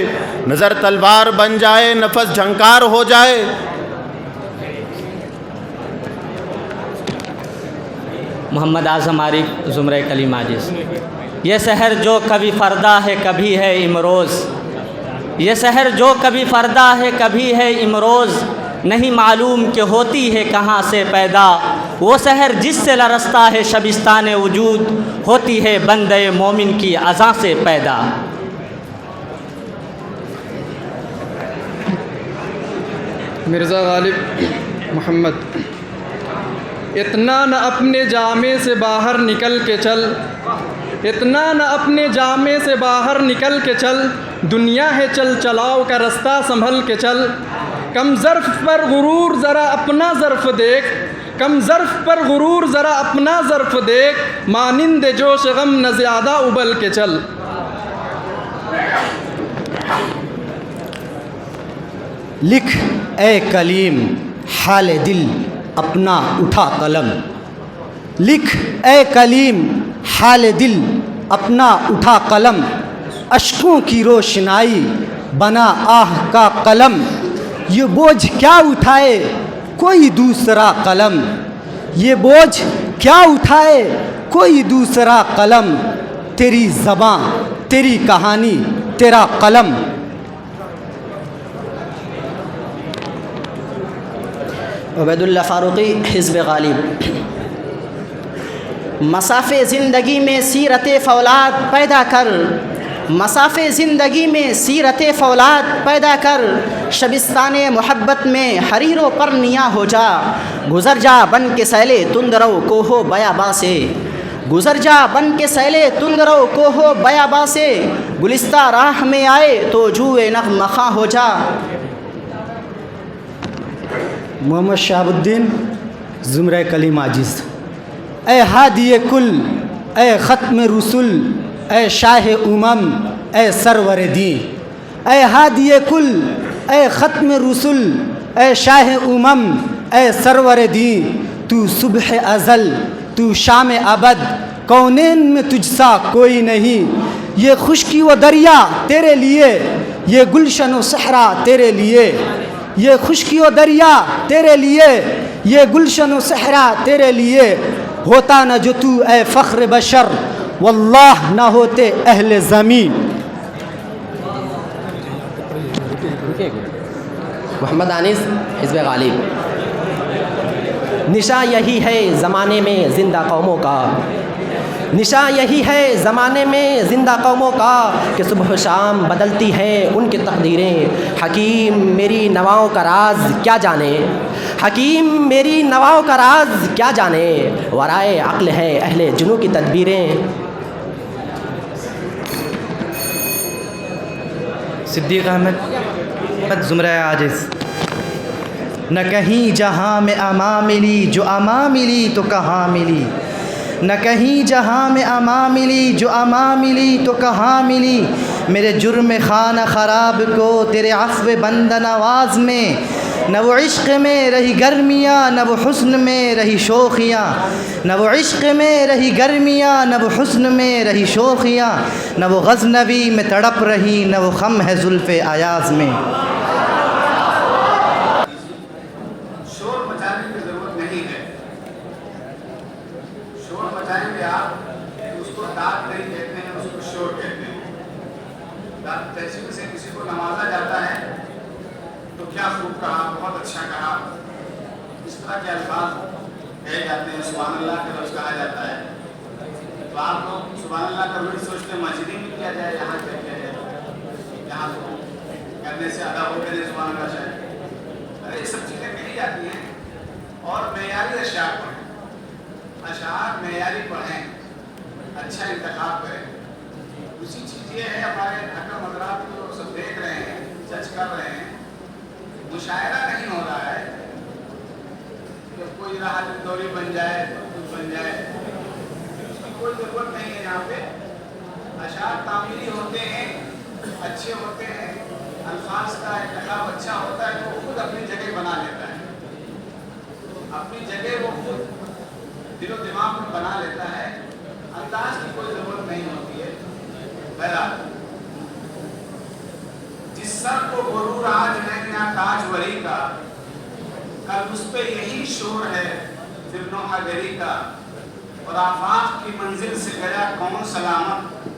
نظر تلوار بن جائے، نفس جھنکار ہو جائے۔ محمد اعظم عارف زمرہ کلیم عاجز۔ یہ سحر جو کبھی فردا ہے کبھی ہے امروز، یہ سحر جو کبھی فردا ہے کبھی ہے امروز، نہیں معلوم کہ ہوتی ہے کہاں سے پیدا، وہ سحر جس سے لرزتا ہے شبستان وجود، ہوتی ہے بندے مومن کی اذاں سے پیدا۔ مرزا غالب محمد۔ اتنا نہ اپنے جامے سے باہر نکل کے چل، اتنا نہ اپنے جامے سے باہر نکل کے چل، دنیا ہے چل چلاؤ کا رستہ سنبھل کے چل، کم ظرف پر غرور ذرا اپنا ظرف دیکھ، کم ظرف پر غرور ذرا اپنا ظرف دیکھ، مانند جوش غم نہ زیادہ ابل کے چل۔ لکھ اے کلیم حال دل اپنا اٹھا قلم، لکھ اے کلیم حال دل اپنا اٹھا قلم، اشکوں کی روشنائی بنا آہ کا قلم، یہ بوجھ کیا اٹھائے کوئی دوسرا قلم، یہ بوجھ کیا اٹھائے کوئی دوسرا قلم، تیری زباں تیری کہانی تیرا قلم۔ عبید اللہ فاروقی حزب غالب۔ مساف زندگی میں سیرت فولاد پیدا کر، مساف زندگی میں سیرت فولاد پیدا کر، شبستان محبت میں حریروں پر نیا ہو جا، گزر جا بن کے سیلے تندرو کوہو بیاباں سے، گزر جا بن کے سیلے تندرو کوہو بیاباں سے، گلستہ راہ میں آئے تو جوئے نغمہ خواں ہو جا۔ محمد شہاب الدین زمرہ کلیم عاجز۔ اے ہادی کل، اے ختم رسول، اے شاہ اے سرور دین، اے ہادی کل، اے ختم رسول، اے شاہ اے سرور دین، تو صبح ازل تو شام ابد، کونین میں تجھ سا کوئی نہیں، یہ خشکی و دریا تیرے لیے، یہ گلشن و صحرا تیرے لیے، یہ خشکی و دریا تیرے لیے، یہ گلشن و صحرا تیرے لیے، ہوتا نہ جو تو اے فخر بشر، واللہ نہ ہوتے اہل زمین۔ محمد انیس حزب غالب۔ نشاں یہی ہے زمانے میں زندہ قوموں کا، نشاں یہی ہے زمانے میں زندہ قوموں کا، کہ صبح و شام بدلتی ہیں ان کی تقدیریں، حکیم میری نواؤں کا راز کیا جانے، حکیم میری نواؤں کا راز کیا جانے، ورائے عقل ہے اہل جنوں کی تدبیریں۔ صدیق احمد زمرہ عاجز۔ نہ کہیں جہاں میں اما ملی، جو اما ملی تو کہاں ملی، نہ کہیں جہاں میں اما ملی، جو اما ملی تو کہاں ملی، میرے جرم خانہ خراب کو تیرے عفو بندہ نواز میں، نہ وہ عشق میں رہی گرمیاں، نہ وہ حسن میں رہی شوخیاں، نہ وہ عشق میں رہی گرمیاں، نہ وہ حسن میں رہی شوخیاں، نہ وہ غزنوی میں تڑپ رہی، نہ وہ خم ہے زلف ایاز میں۔ شور مچانے کی ضرورت نہیں ہے، شور مچائیں گے آپ اس کو داد نہیں کہتے ہیں، اس کو شور کہتے ہیں۔ داد تہذیب سے کسی کو نوازا جاتا ہے تو کیا خوب کہا، بہت اچھا کہا، اس طرح کے الفاظ کہے جاتے ہیں، سبحان اللہ کا لفظ کہا جاتا ہے، تو آپ لوگ سبحان اللہ کا روز سوچتے ہیں مسجد میں کیا جائے، یہاں کیا کیا جائے، یہاں تو کرنے سے ادا ہو گئے سبحان اللہ شاید. ارے یہ سب چیزیں کہی جاتی ہیں. اور معیاری اشعار پڑھیں، اشعار معیاری پڑھیں، اچھا انتخاب کریں. دوسری چیز یہ ہے ہمارے حکم حضرات کو سب دیکھ رہے ہیں، جج کر رہے ہیں، مشاعرہ نہیں ہو رہا ہے کہ کوئی راہ دوری بن جائے کچھ بن جائے، اس کی کوئی ضرورت نہیں ہے. یہاں پہ اشعار تعمیری ہوتے ہیں، اچھے ہوتے ہیں، الفاظ کا انتخاب اچھا ہوتا ہے تو وہ خود اپنی جگہ بنا لیتا ہے، اپنی جگہ وہ خود دل و دماغ میں بنا لیتا ہے، انداز کی کوئی ضرورت نہیں ہوتی ہے. بہرحال جس سر کو غرور آج ہے نیا تاج وری کا، کل اس پہ یہی شور ہے پھر نوحہ گری کا. اور آفاق کی منزل سے گیا کون سلامت،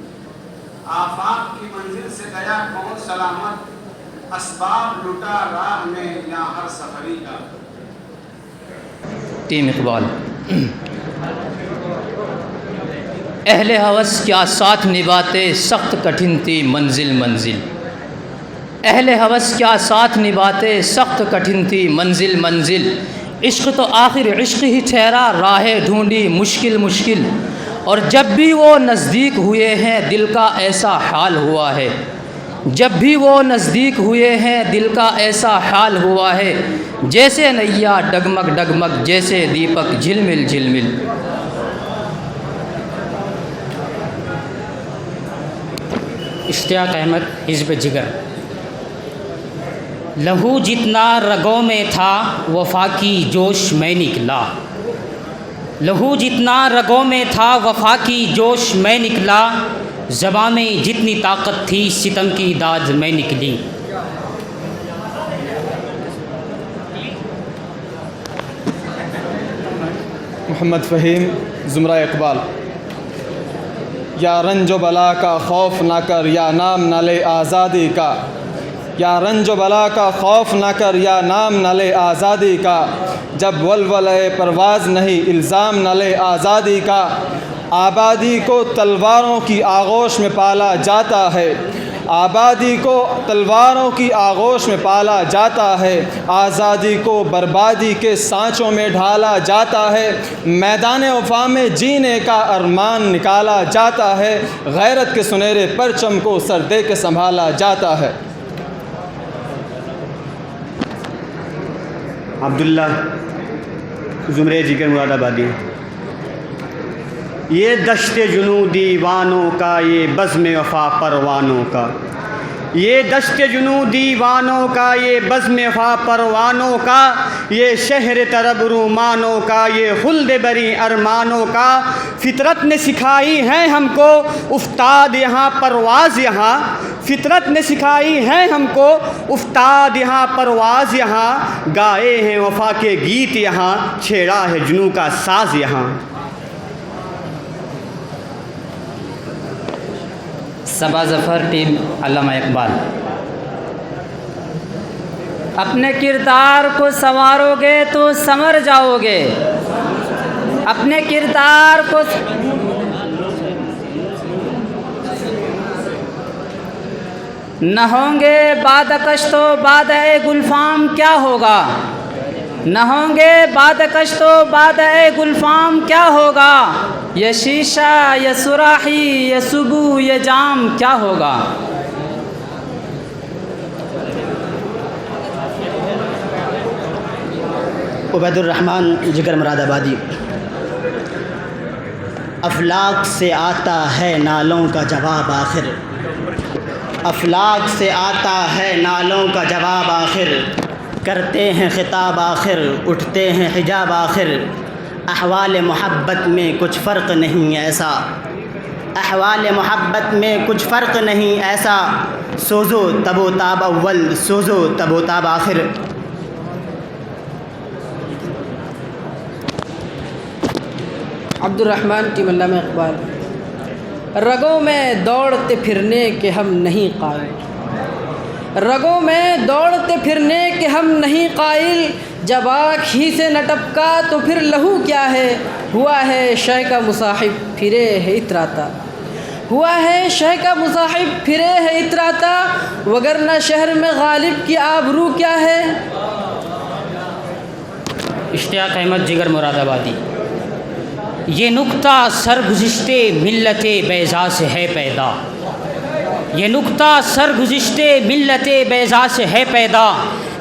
آفاق کی منزل سے گیا کون سلامت، اسباب لٹا راہ میں یا ہر سفری کا. ٹیم اقبال. اہل ہوس کیا ساتھ نبھاتے سخت کٹھن تھی منزل منزل، اہل ہوس کیا ساتھ نبھاتے سخت کٹھن تھی منزل منزل، عشق تو آخر عشق ہی ٹھہرا راہیں ڈھونڈی مشکل مشکل، اور جب بھی وہ نزدیک ہوئے ہیں دل کا ایسا حال ہوا ہے، جب بھی وہ نزدیک ہوئے ہیں دل کا ایسا حال ہوا ہے، جیسے نیا ڈگمگ ڈگمگ جیسے دیپک جھلمل جھلمل. اشتیاق احمد، حزب جگر. لہو جتنا رگوں میں تھا وفا کی جوش میں نکلا، لہو جتنا رگوں میں تھا وفا کی جوش میں نکلا، زباں میں جتنی طاقت تھی ستم کی داد میں نکلی. محمد فہیم، زمرہ اقبال. یا رنج و بلا کا خوف نہ کر یا نام نہ لے آزادی کا، یا رنج و بلا کا خوف نہ کر یا نام نہ لے آزادی کا، جب ولولۂ پرواز نہیں الزام نہ لے آزادی کا. آبادی کو تلواروں کی آغوش میں پالا جاتا ہے، آبادی کو تلواروں کی آغوش میں پالا جاتا ہے، آزادی کو بربادی کے سانچوں میں ڈھالا جاتا ہے، میدان وفا میں جینے کا ارمان نکالا جاتا ہے، غیرت کے سنہرے پرچم کو سر دے کے سنبھالا جاتا ہے. عبداللہ، زمرے جگر مراد آبادی. یہ دشت جنوں دیوانوں کا، یہ بزم وفا پروانوں کا، یہ دشت جنوں دیوانوں کا، یہ بزم وفا پروانوں کا، یہ شہر طرب رومانوں کا، یہ خلد بری ارمانوں کا. فطرت نے سکھائی ہے ہم کو افتاد یہاں پرواز یہاں، فطرت نے سکھائی ہے ہم کو افتاد یہاں پرواز یہاں، گائے ہیں وفا کے گیت یہاں، چھیڑا ہے جنوں کا ساز یہاں. صبا ظفر، ٹیم علامہ اقبال. اپنے کردار کو سنوارو گے تو سنور جاؤ گے، اپنے کردار کو نہ ہوں گے باد کش تو باد گلفام کیا ہوگا، نہ ہوں گے باد کش تو باد گلفام کیا ہوگا، یہ شیشہ یہ سراحی یہ صبح یہ جام کیا ہوگا. عبید الرحمن، جگر مراد آبادی. افلاک سے آتا ہے نالوں کا جواب آخر، افلاک سے آتا ہے نالوں کا جواب آخر، کرتے ہیں خطاب آخر اٹھتے ہیں حجاب آخر، احوال محبت میں کچھ فرق نہیں ایسا، احوال محبت میں کچھ فرق نہیں ایسا، سوزو تب و تاب اول سوزو تب و تاب آخر. عبد الرحمن، ٹیم علامہ اقبال. رگوں میں دوڑتے پھرنے کے ہم نہیں قائل، رگوں میں دوڑتے پھرنے کے ہم نہیں قائل، جب آنکھ ہی سے نہ ٹپکا تو پھر لہو کیا ہے؟ ہوا ہے شے کا مصاحب پھرے ہے اتراتا، ہوا ہے شے کا مصاحب پھرے ہے اتراتا، وگرنہ شہر میں غالب کی آبرو کیا ہے؟ اشتیاق احمد جگر مراد آبادی۔ یہ نکتہ سرگزشتے ملت بیضا سے ہے پیدا، یہ نکتہ سرگزشتے ملت بیضا سے ہے پیدا،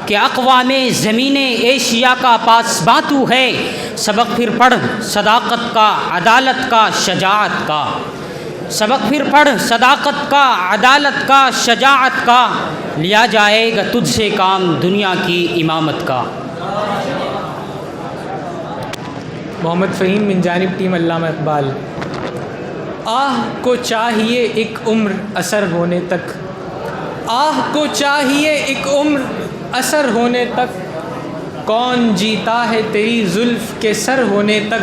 کہ اقوام زمین ایشیا کا پاسباں تو ہے، سبق پھر پڑھ صداقت کا عدالت کا شجاعت کا، سبق پھر پڑھ صداقت کا عدالت کا شجاعت کا، لیا جائے گا تجھ سے کام دنیا کی امامت کا۔ محمد فہیم من جانب ٹیم علامہ اقبال۔ آہ کو چاہیے ایک عمر اثر ہونے تک، آہ کو چاہیے ایک عمر اثر ہونے تک، کون جیتا ہے تیری زلف کے سر ہونے تک،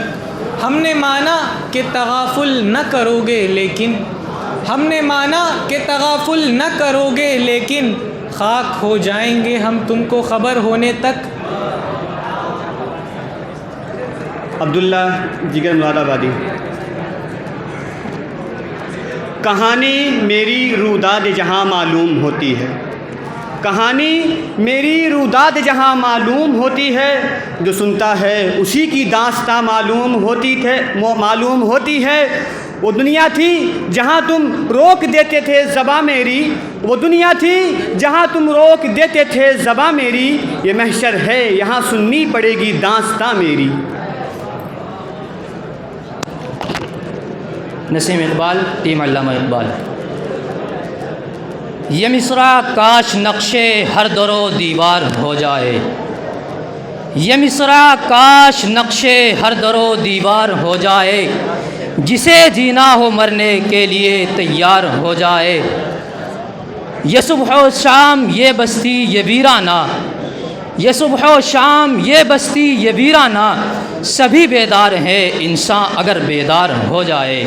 ہم نے مانا کہ تغافل نہ کرو گے لیکن، ہم نے مانا کہ تغافل نہ کرو گے لیکن، خاک ہو جائیں گے ہم تم کو خبر ہونے تک۔ عبداللہ جگر مراد آبادی۔ کہانی میری روداد جہاں معلوم ہوتی ہے، کہانی میری روداد جہاں معلوم ہوتی ہے، جو سنتا ہے اسی کی داستاں معلوم ہوتی ہے، وہ دنیا تھی جہاں تم روک دیتے تھے زباں میری، وہ دنیا تھی جہاں تم روک دیتے تھے زباں میری، یہ محشر ہے یہاں سننی پڑے گی داستاں میری۔ نسیم اقبال ٹیم علامہ اقبال۔ یہ مصرع کاش نقشے ہر در و دیوار ہو جائے، یہ مصرع کاش نقشے ہر در و دیوار ہو جائے، جسے جینا ہو مرنے کے لیے تیار ہو جائے، یہ صبح و شام یہ بستی یہ ویرانہ، یہ صبح و شام یہ بستی یہ ویرانہ، سبھی بیدار ہیں انسان اگر بیدار ہو جائے۔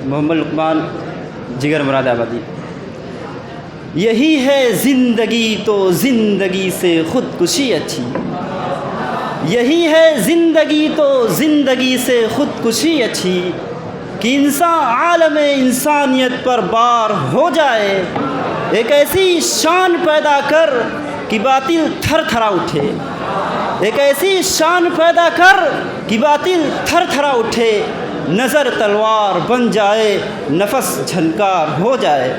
محمد لقمان جگر مراد آبادی۔ یہی ہے زندگی تو زندگی سے خودکشی اچھی، یہی ہے زندگی تو زندگی سے خودکشی اچھی، کہ انسان عالم انسانیت پر بار ہو جائے، ایک ایسی شان پیدا کر کہ باطل تھر تھرا اٹھے، ایک ایسی شان پیدا کر کہ باطل تھر تھرا اٹھے، نظر تلوار بن جائے نفس جھنکار ہو جائے۔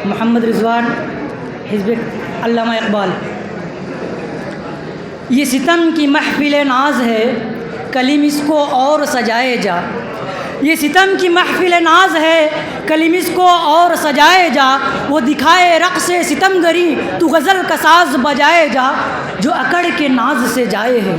محمد رضوان حزب علامہ اقبال۔ یہ ستم کی محفل ناز ہے کلیم اس کو اور سجائے جا، یہ ستم کی محفل ناز ہے کلیم اس کو اور سجائے جا، وہ دکھائے رقص ستم گری تو غزل کا ساز بجائے جا، جو اکڑ کے ناز سے جائے ہے،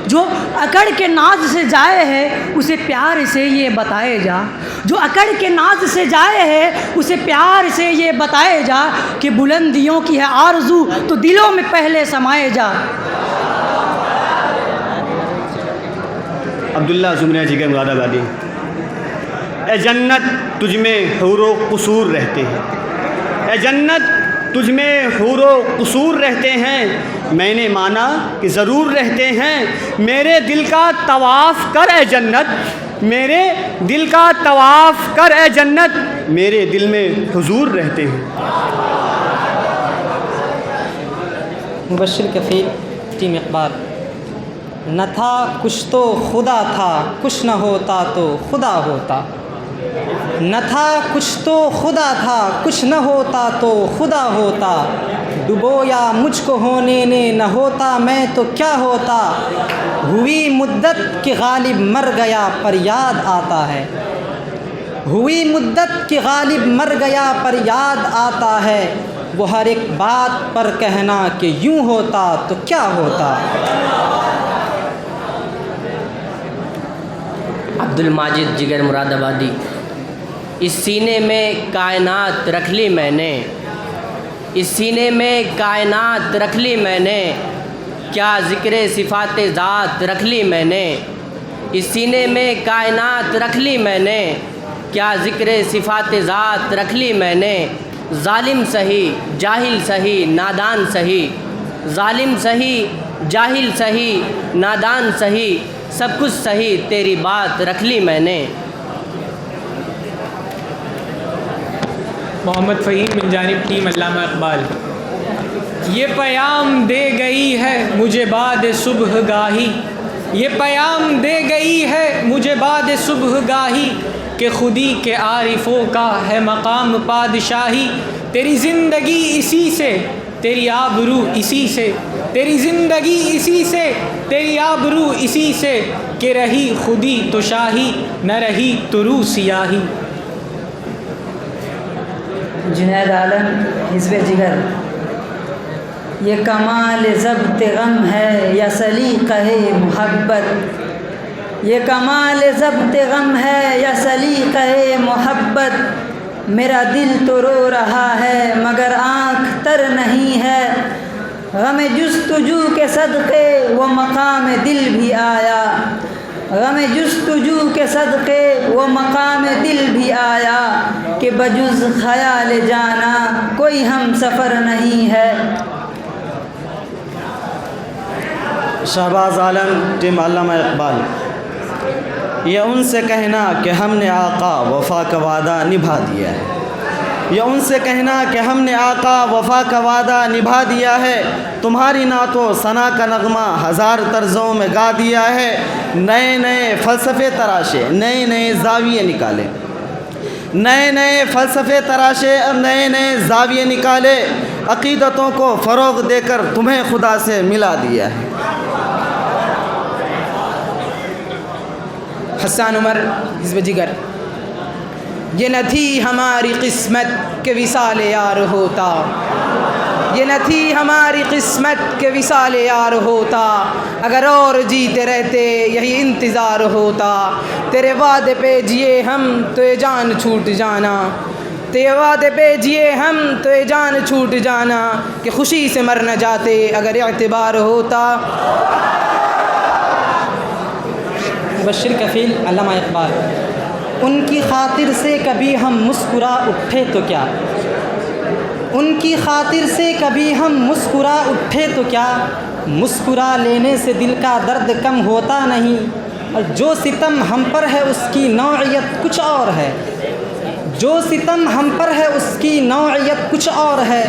جو اکڑ کے ناز سے جائے ہے اسے پیار سے یہ بتائے جا، جو اکڑ کے ناز سے جائے ہے اسے پیار سے یہ بتائے جا، کہ بلندیوں کی ہے آرزو تو دلوں میں پہلے سمائے جا۔ عبداللہ زمرہ جگر مراد آبادی۔ اے جنت تجھ میں حور و قصور رہتے ہیں، اے جنت تجھ میں حور و قصور رہتے ہیں، میں نے مانا کہ ضرور رہتے ہیں، میرے دل کا طواف کر اے جنت، میرے دل کا طواف کر اے جنت، میرے دل میں حضور رہتے ہیں۔ مبشر کفیل ٹیم اقبال۔ نہ تھا کچھ تو خدا تھا، کچھ نہ ہوتا تو خدا ہوتا، نہ تھا کچھ تو خدا تھا، کچھ نہ ہوتا تو خدا ہوتا، ڈبویا مجھ کو ہونے نے نہ ہوتا میں تو کیا ہوتا، ہوئی مدت کہ غالب مر گیا پر یاد آتا ہے، ہوئی مدت کہ غالب مر گیا پر یاد آتا ہے، وہ ہر ایک بات پر کہنا کہ یوں ہوتا تو کیا ہوتا۔ عبد الماجد جگر مراد آبادی۔ اس سینے میں کائنات رکھ لی میں نے، اس سینے میں کائنات رکھ لی میں نے، کیا ذکر صفات ذات رکھ لی میں نے، اس سینے میں کائنات رکھ لی میں نے، کیا ذکر صفات ذات رکھ لی میں نے، ظالم سہی جاہل سہی نادان سہی، ظالم سہی جاہل سہی نادان سہی، سب کچھ سہی تیری بات رکھ لی میں نے۔ محمد فہیم بن جانب ٹیم علامہ اقبال۔ یہ پیام دے گئی ہے مجھے بعد صبح گاہی، یہ پیام دے گئی ہے مجھے بعد صبح گاہی، کہ خودی کے عارفوں کا ہے مقام پادشاہی، تیری زندگی اسی سے تیری آبرو اسی سے، تیری زندگی اسی سے تیری آبرو اسی سے، کہ رہی خودی تو شاہی نہ رہی تو رو سیاہی۔ جنید عالم حزب جگر۔ یہ کمال ضبط غم ہے یا سلیقہ محبت، یہ کمال ضبط غم ہے یا سلیقہ محبت، میرا دل تو رو رہا ہے مگر آنکھ تر نہیں ہے، غم جستجو کے صدقے وہ مقام دل بھی آیا، غم جستجو کے صدقے وہ مقام دل بھی آیا، کہ بجز خیال جانا کوئی ہم سفر نہیں ہے۔ شہباز عالم ٹیم علامہ اقبال۔ یہ ان سے کہنا کہ ہم نے آقا وفا کا وعدہ نبھا دیا ہے، یہ ان سے کہنا کہ ہم نے آقا وفا کا وعدہ نبھا دیا ہے، تمہاری نعت و ثنا کا نغمہ ہزار طرزوں میں گا دیا ہے، نئے نئے فلسفے تراشے نئے نئے زاویے نکالے، نئے نئے فلسفے تراشے اور نئے نئے زاویے نکالے، عقیدتوں کو فروغ دے کر تمہیں خدا سے ملا دیا ہے۔ حسان عمر حزب جگر۔ یہ نہ تھی ہماری قسمت کہ وصال یار ہوتا، یہ نہ تھی ہماری قسمت کہ وصال یار ہوتا، اگر اور جیتے رہتے یہی انتظار ہوتا، تیرے وعدے پہ جیے ہم تو یہ جان چھوٹ جانا، تیرے وعدے پہ جیے ہم تو یہ جان چھوٹ جانا، کہ خوشی سے مر نہ جاتے اگر اعتبار ہوتا۔ مبشر کفیل علامہ اقبال۔ ان کی خاطر سے کبھی ہم مسکرا اٹھے تو کیا، ان کی خاطر سے کبھی ہم مسکرا اٹھے تو کیا، مسکرا لینے سے دل کا درد کم ہوتا نہیں، اور جو ستم ہم پر ہے اس کی نوعیت کچھ اور ہے، جو ستم ہم پر ہے اس کی نوعیت کچھ اور ہے،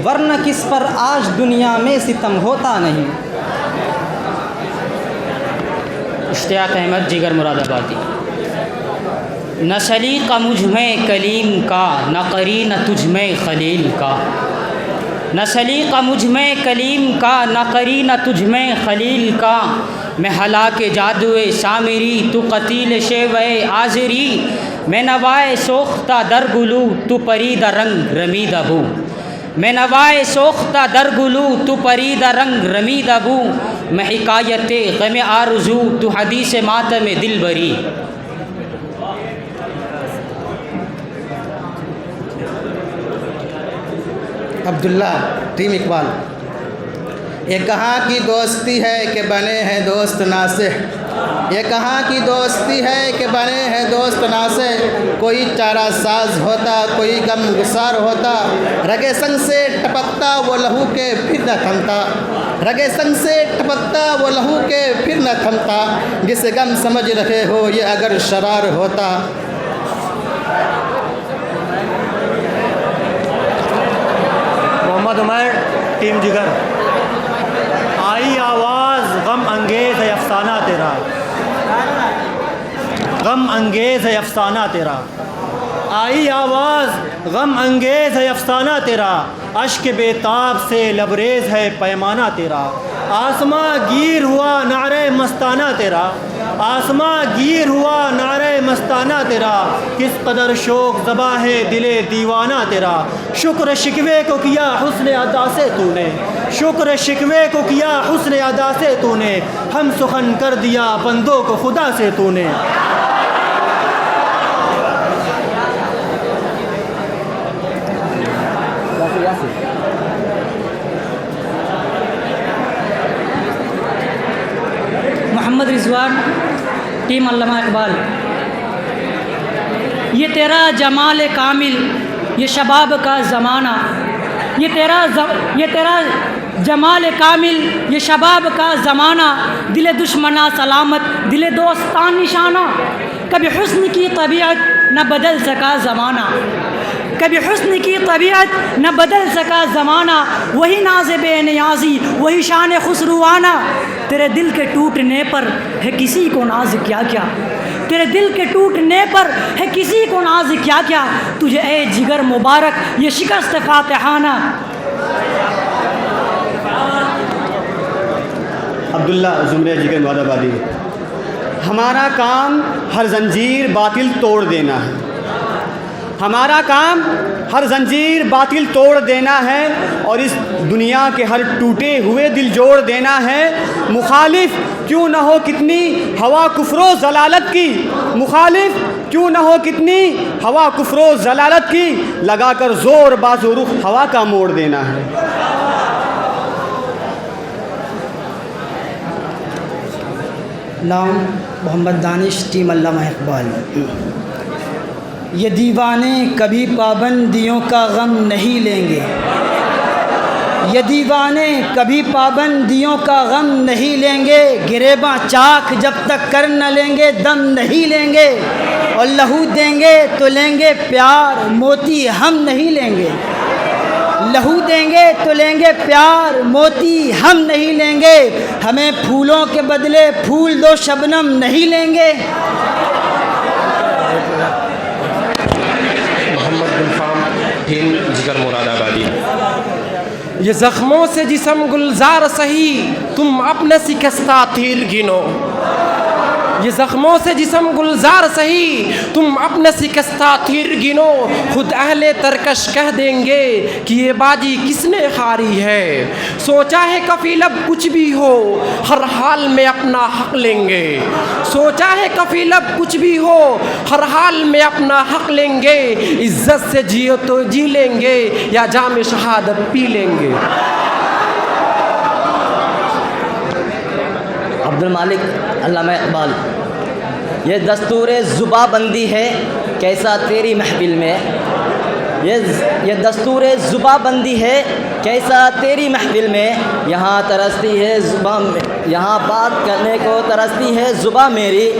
ورنہ کس پر آج دنیا میں ستم ہوتا نہیں۔ اشتیاق احمد جگر مراد آبادی۔ نہ سلیقہ مجھ میں کلیم کا، نہ قرینہ تجھ میں خلیل کا، نہ سلیقہ مجھ میں کلیم کا، نہ قرینہ تجھ میں خلیل کا، میں ہلاک جادوئے سامری تو قتیل شیوئے آزری، میں نوائے سوختہ در گلو تو پریدہ رنگ رمیدہ بو، میں نوائے سوختہ در گلو تو پریدہ رنگ رمیدہ بو، میں حکایت غم آرزو تو حدیث ماتم دل بری۔ عبداللہ ٹیم اقبال۔ یہ کہاں کی دوستی ہے کہ بنے ہیں دوست ناصح، یہ کہاں کی دوستی ہے کہ بنے ہیں دوست ناصح، کوئی چارہ ساز ہوتا کوئی غم گسار ہوتا، رگے سنگ سے ٹپکتا وہ لہو کے پھر نہ تھمتا، رگے سنگ سے ٹپکتا وہ لہو کے پھر نہ تھمتا، جسے غم سمجھ رہے ہو یہ اگر شرار ہوتا۔ محمد عمر ٹیم جگر۔ آئی آواز غم انگیز ہے افسانہ تیرا، غم انگیز ہے افسانہ تیرا، آئی آواز غم انگیز ہے افسانہ تیرا، اشک بے تاب سے لبریز ہے پیمانہ تیرا، آسماں گیر ہوا نعرہ مستانہ تیرا، آسماں گیر ہوا نعرہ مستانہ تیرا، کس قدر شوق زباں ہے دل دیوانہ تیرا، شکر شکوے کو کیا حسن ادا سے تو نے، شکر شکوے کو کیا حسن ادا سے تو نے، ہم سخن کر دیا بندوں کو خدا سے تو نے۔ محمد رضوان ٹیم علامہ اقبال، یہ تیرا جمال کامل، یہ شباب کا زمانہ، یہ تیرا جمال کامل، یہ شباب کا زمانہ، دل دشمناں سلامت، دل دوستان نشانہ، کبھی حسن کی طبیعت نہ بدل سکا زمانہ، کبھی حسن کی طبیعت نہ بدل سکا زمانہ، وہی ناز بے نیازی، وہی شان خسروانہ، تیرے دل کے ٹوٹنے پر ہے کسی کو ناز کیا کیا، تیرے دل کے ٹوٹنے پر ہے کسی کو ناز کیا کیا، تجھے اے جگر مبارک یہ شکست فاتحانہ۔ عبداللہ زمرہ جگر مراد آبادی، ہمارا کام ہر زنجیر باطل توڑ دینا ہے، ہمارا کام ہر زنجیر باطل توڑ دینا ہے اور اس دنیا کے ہر ٹوٹے ہوئے دل جوڑ دینا ہے، مخالف کیوں نہ ہو کتنی ہوا کفر و ضلالت کی، مخالف کیوں نہ ہو کتنی ہوا کفر و ضلالت کی، لگا کر زور بازو رخ ہوا کا موڑ دینا ہے۔ نام محمد دانش، ٹیم علامہ اقبال۔ یہ دیوانے کبھی پابندیوں کا غم نہیں لیں گے، یہ دیوانے کبھی پابندیوں کا غم نہیں لیں گے، گریباں چاک جب تک کر نہ لیں گے دم نہیں لیں گے، اور لہو دیں گے تو لیں گے پیار، موتی ہم نہیں لیں گے، لہو دیں گے تو لیں گے پیار، موتی ہم نہیں لیں گے، ہمیں پھولوں کے بدلے پھول دو شبنم نہیں لیں گے۔ محمد گلفام، ٹیم جگر مراد آبادی۔ یہ زخموں سے جسم گلزار سہی، تم اپنے شکستہ تیر گنو، یہ زخموں سے جسم گلزار سہی، تم اپنے شکستہ تیر گنو، خود اہل ترکش کہہ دیں گے کہ یہ بازی کس نے ہاری ہے، سوچا ہے کفیل اب کچھ بھی ہو ہر حال میں اپنا حق لیں گے، سوچا ہے کفیل اب کچھ بھی ہو ہر حال میں اپنا حق لیں گے، عزت سے جیو تو جی لیں گے یا جام شہادت پی لیں گے۔ عبد المالک علامہ اقبال، یہ دستور زباں بندی ہے کیسا تیری محفل میں، یہ دستور زباں بندی ہے کیسا تیری محفل میں، یہاں ترستی ہے زباں، یہاں بات کرنے کو ترستی ہے زباں میری۔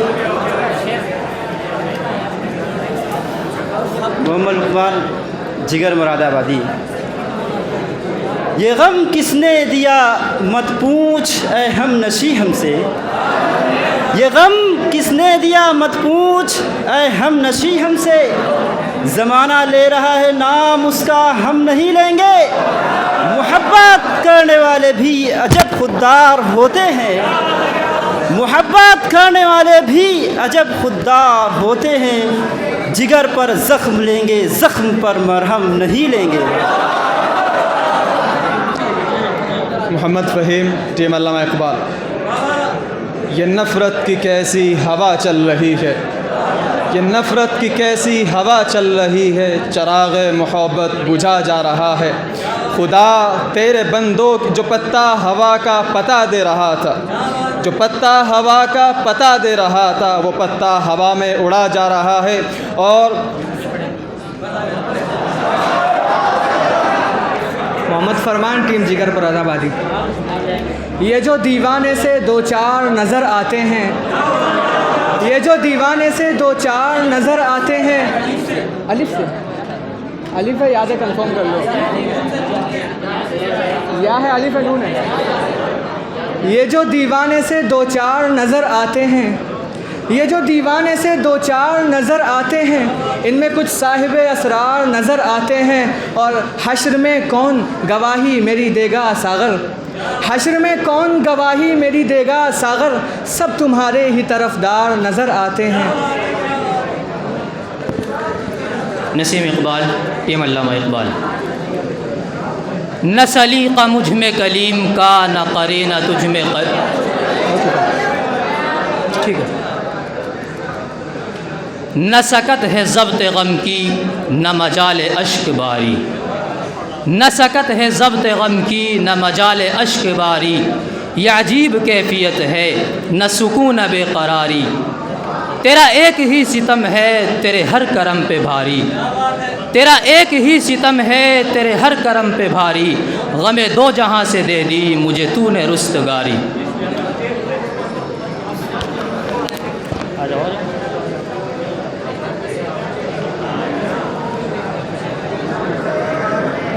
محمد اقبال، جگر مراد آبادی۔ یہ غم کس نے دیا مت پوچھ اے ہم نشیں ہم سے، یہ غم کس نے دیا مت پوچھ اے ہم نشیں ہم سے، زمانہ لے رہا ہے نام اس کا ہم نہیں لیں گے، محبت کرنے والے بھی عجب خوددار ہوتے ہیں، محبت کرنے والے بھی عجب خوددار ہوتے ہیں، جگر پر زخم لیں گے زخم پر مرہم نہیں لیں گے۔ محمد فہیم، ٹیم علامہ اقبال۔ یہ نفرت کی کیسی ہوا چل رہی ہے، یہ نفرت کی کیسی ہوا چل رہی ہے، چراغ محبت بجھا جا رہا ہے، خدا تیرے بندوں جو پتا ہوا کا پتہ دے رہا تھا، جو پتا ہوا کا پتہ دے رہا تھا، وہ پتا ہوا میں اڑا جا رہا ہے۔ اور محمد فرمان، ٹیم جگر مراد آبادی۔ یہ جو دیوانے سے دو چار نظر آتے ہیں، یہ جو دیوانے سے دو چار نظر آتے ہیں، الف سے الف ہے، یاد ہے کنفرم کر لو، یا ہے الف ہے نون ہے۔ یہ جو دیوانے سے دو چار نظر آتے ہیں، یہ جو دیوانے سے دو چار نظر آتے ہیں، ان میں کچھ صاحب اسرار نظر آتے ہیں، اور حشر میں کون گواہی میری دے گا ساغر، حشر میں کون گواہی میری دے گا ساغر، سب تمہارے ہی طرفدار نظر آتے ہیں۔ نسیم اقبال، ٹیم علامہ اقبال۔ نہ سلیقہ مجھ میں کلیم کا، نہ قرینہ تجھ میں ٹھیک ہے، نہ سکت ہے ضبط غم کی، نہ مجال اشک باری، نہ سکت ہے ضبط غم کی، نہ مجال اشک باری، یہ عجیب کیفیت ہے نہ سکون بے قراری، تیرا ایک ہی ستم ہے تیرے ہر کرم پہ بھاری، تیرا ایک ہی ستم ہے تیرے ہر کرم پہ بھاری، غم دو جہاں سے دے دی مجھے تو نے رستگاری۔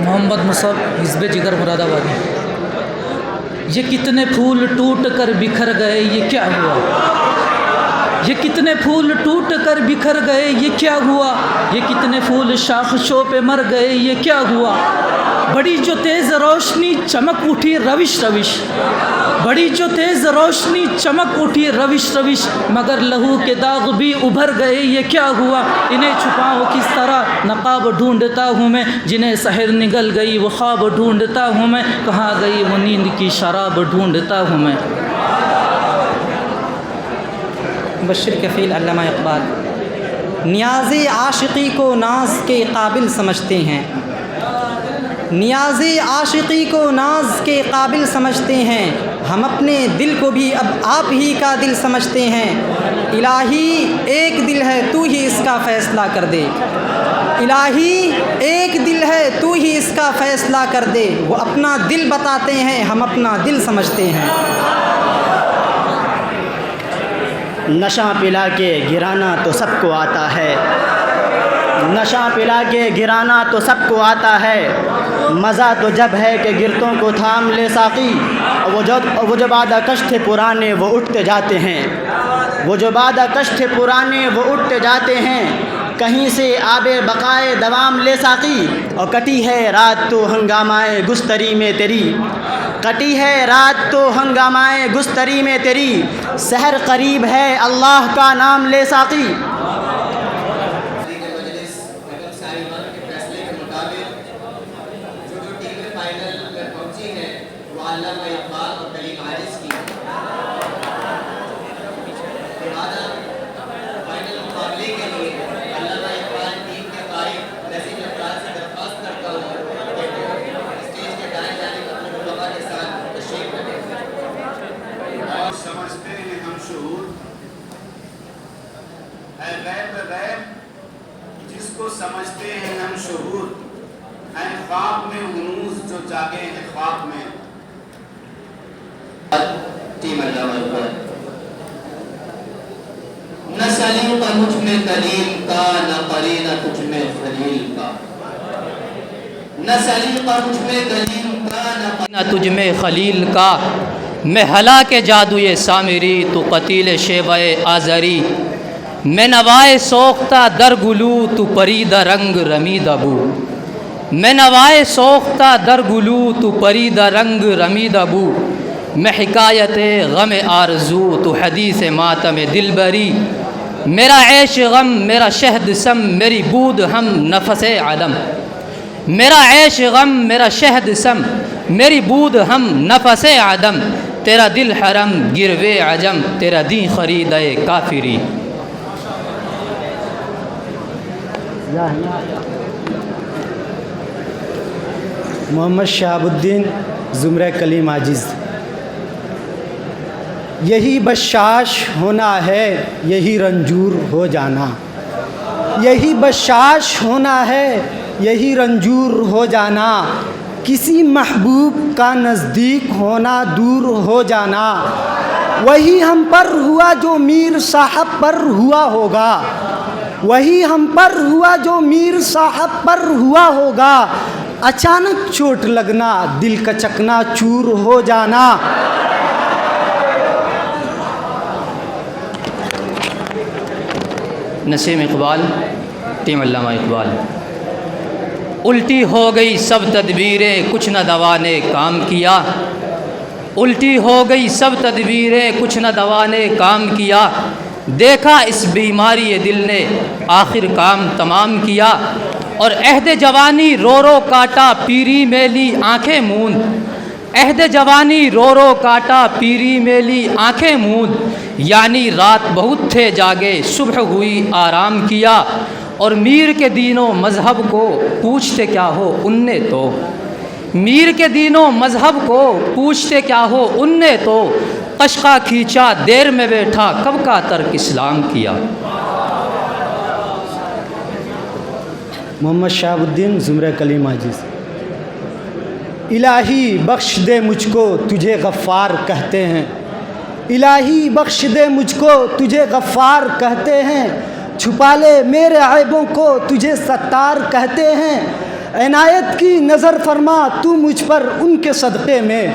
محمد مصعب، حزب جگر مراد آبادی۔ یہ کتنے پھول ٹوٹ کر بکھر گئے یہ کیا ہوا، یہ کتنے پھول ٹوٹ کر بکھر گئے یہ کیا ہوا، یہ کتنے پھول شاخشوں پہ مر گئے یہ کیا ہوا، بڑی جو تیز روشنی چمک اٹھی روش روش، بڑی جو تیز روشنی چمک اٹھی روش روش، مگر لہو کے داغ بھی ابھر گئے یہ کیا ہوا، انہیں چھپاؤں کس طرح نقاب ڈھونڈتا ہوں میں، جنہیں سحر نگل گئی وہ خواب ڈھونڈتا ہوں میں، کہاں گئی وہ نیند کی شراب ڈھونڈتا ہوں میں۔ مبشر کفیل علامہ اقبال۔ نیاز عاشقی کو ناز کے قابل سمجھتے ہیں، نیاز عاشقی کو ناز کے قابل سمجھتے ہیں، ہم اپنے دل کو بھی اب آپ ہی کا دل سمجھتے ہیں، الہی ایک دل ہے تو ہی اس کا فیصلہ کر دے، الہی ایک دل ہے تو ہی اس کا فیصلہ کر دے، وہ اپنا دل بتاتے ہیں ہم اپنا دل سمجھتے ہیں۔ نشہ پلا کے گرانا تو سب کو آتا ہے، نشہ پلا کے گرانا تو سب کو آتا ہے، مزہ تو جب ہے کہ گرتوں کو تھام لے ساقی، وہ جو بادہ کش تھے پرانے وہ اٹھتے جاتے ہیں، وہ جو بادہ کش تھے پرانے وہ اٹھتے جاتے ہیں، کہیں سے آب بقائے دوام لے ساقی، اور کٹی ہے رات تو ہنگامائے گستری میں تیری، کٹی ہے رات تو ہنگامائے گستری میں تیری، سحر قریب ہے اللہ کا نام لے ساقی۔ جس کو سمجھتے ہیں ہم شہود، اے خواب میں ہنوز جو جاگے ہیں خواب میں۔ نہ سلیقہ مجھ میں کلیم کا، نہ قرینہ تجھ میں خلیل کا، نہ سلیقہ مجھ میں کلیم کا، نہ نہ تجھ میں خلیل کا، میں ہلاک جادوئے سامری تو قتیل شیوہ آزری، میں نوائے سوختہ در گلو تو پریدہ رنگ رمید ابو، میں نوائے سوختہ در گلو تو پریدہ رنگ رمید ابو، میں حکایت غم آرزو تو حدیث ماتم دلبری، میرا عیش غم میرا شہد سم میری بود ہم نفس عدم، میرا عیش غم میرا شہد سم میری بود ہم نفس عدم، تیرا دل حرم گروے عجم تیرا دین خریدہ کافری۔ محمد شہاب الدین، زمرہ کلیم عاجز۔ یہی بشاش ہونا ہے یہی رنجور ہو جانا، یہی بشاش ہونا ہے یہی رنجور ہو جانا، کسی محبوب کا نزدیک ہونا دور ہو جانا، وہی ہم پر ہوا جو میر صاحب پر ہوا ہوگا، وہی ہم پر ہوا جو میر صاحب پر ہوا ہوگا، اچانک چوٹ لگنا دل کا چکنا چور ہو جانا۔ نسیم اقبال، ٹیم علامہ اقبال۔ الٹی ہو گئی سب تدبیریں کچھ نہ دوا نے کام کیا، الٹی ہو گئی سب تدبیریں کچھ نہ دوا نے کام کیا، دیکھا اس بیماری دل نے آخر کام تمام کیا، اور عہد جوانی رو رو کاٹا پیری میلی آنکھیں موند، عہد جوانی رو رو کاٹا پیری میلی آنکھیں موند، یعنی رات بہت تھے جاگے صبح ہوئی آرام کیا، اور میر کے دین و مذہب کو پوچھتے کیا ہو ان نے تو، میر کے دین و مذہب کو پوچھتے کیا ہو، ان نے تو قشقہ کھینچا دیر میں بیٹھا، کب کا ترک اسلام کیا۔ محمد شہاب الدین زمرہ کلیم عاجز۔ الہی بخش دے مجھ کو تجھے غفار کہتے ہیں، الہی بخش دے مجھ کو تجھے غفار کہتے ہیں، چھپا لے میرے عیبوں کو تجھے ستار کہتے ہیں، عنایت کی نظر فرما تو مجھ پر ان کے صدقے میں،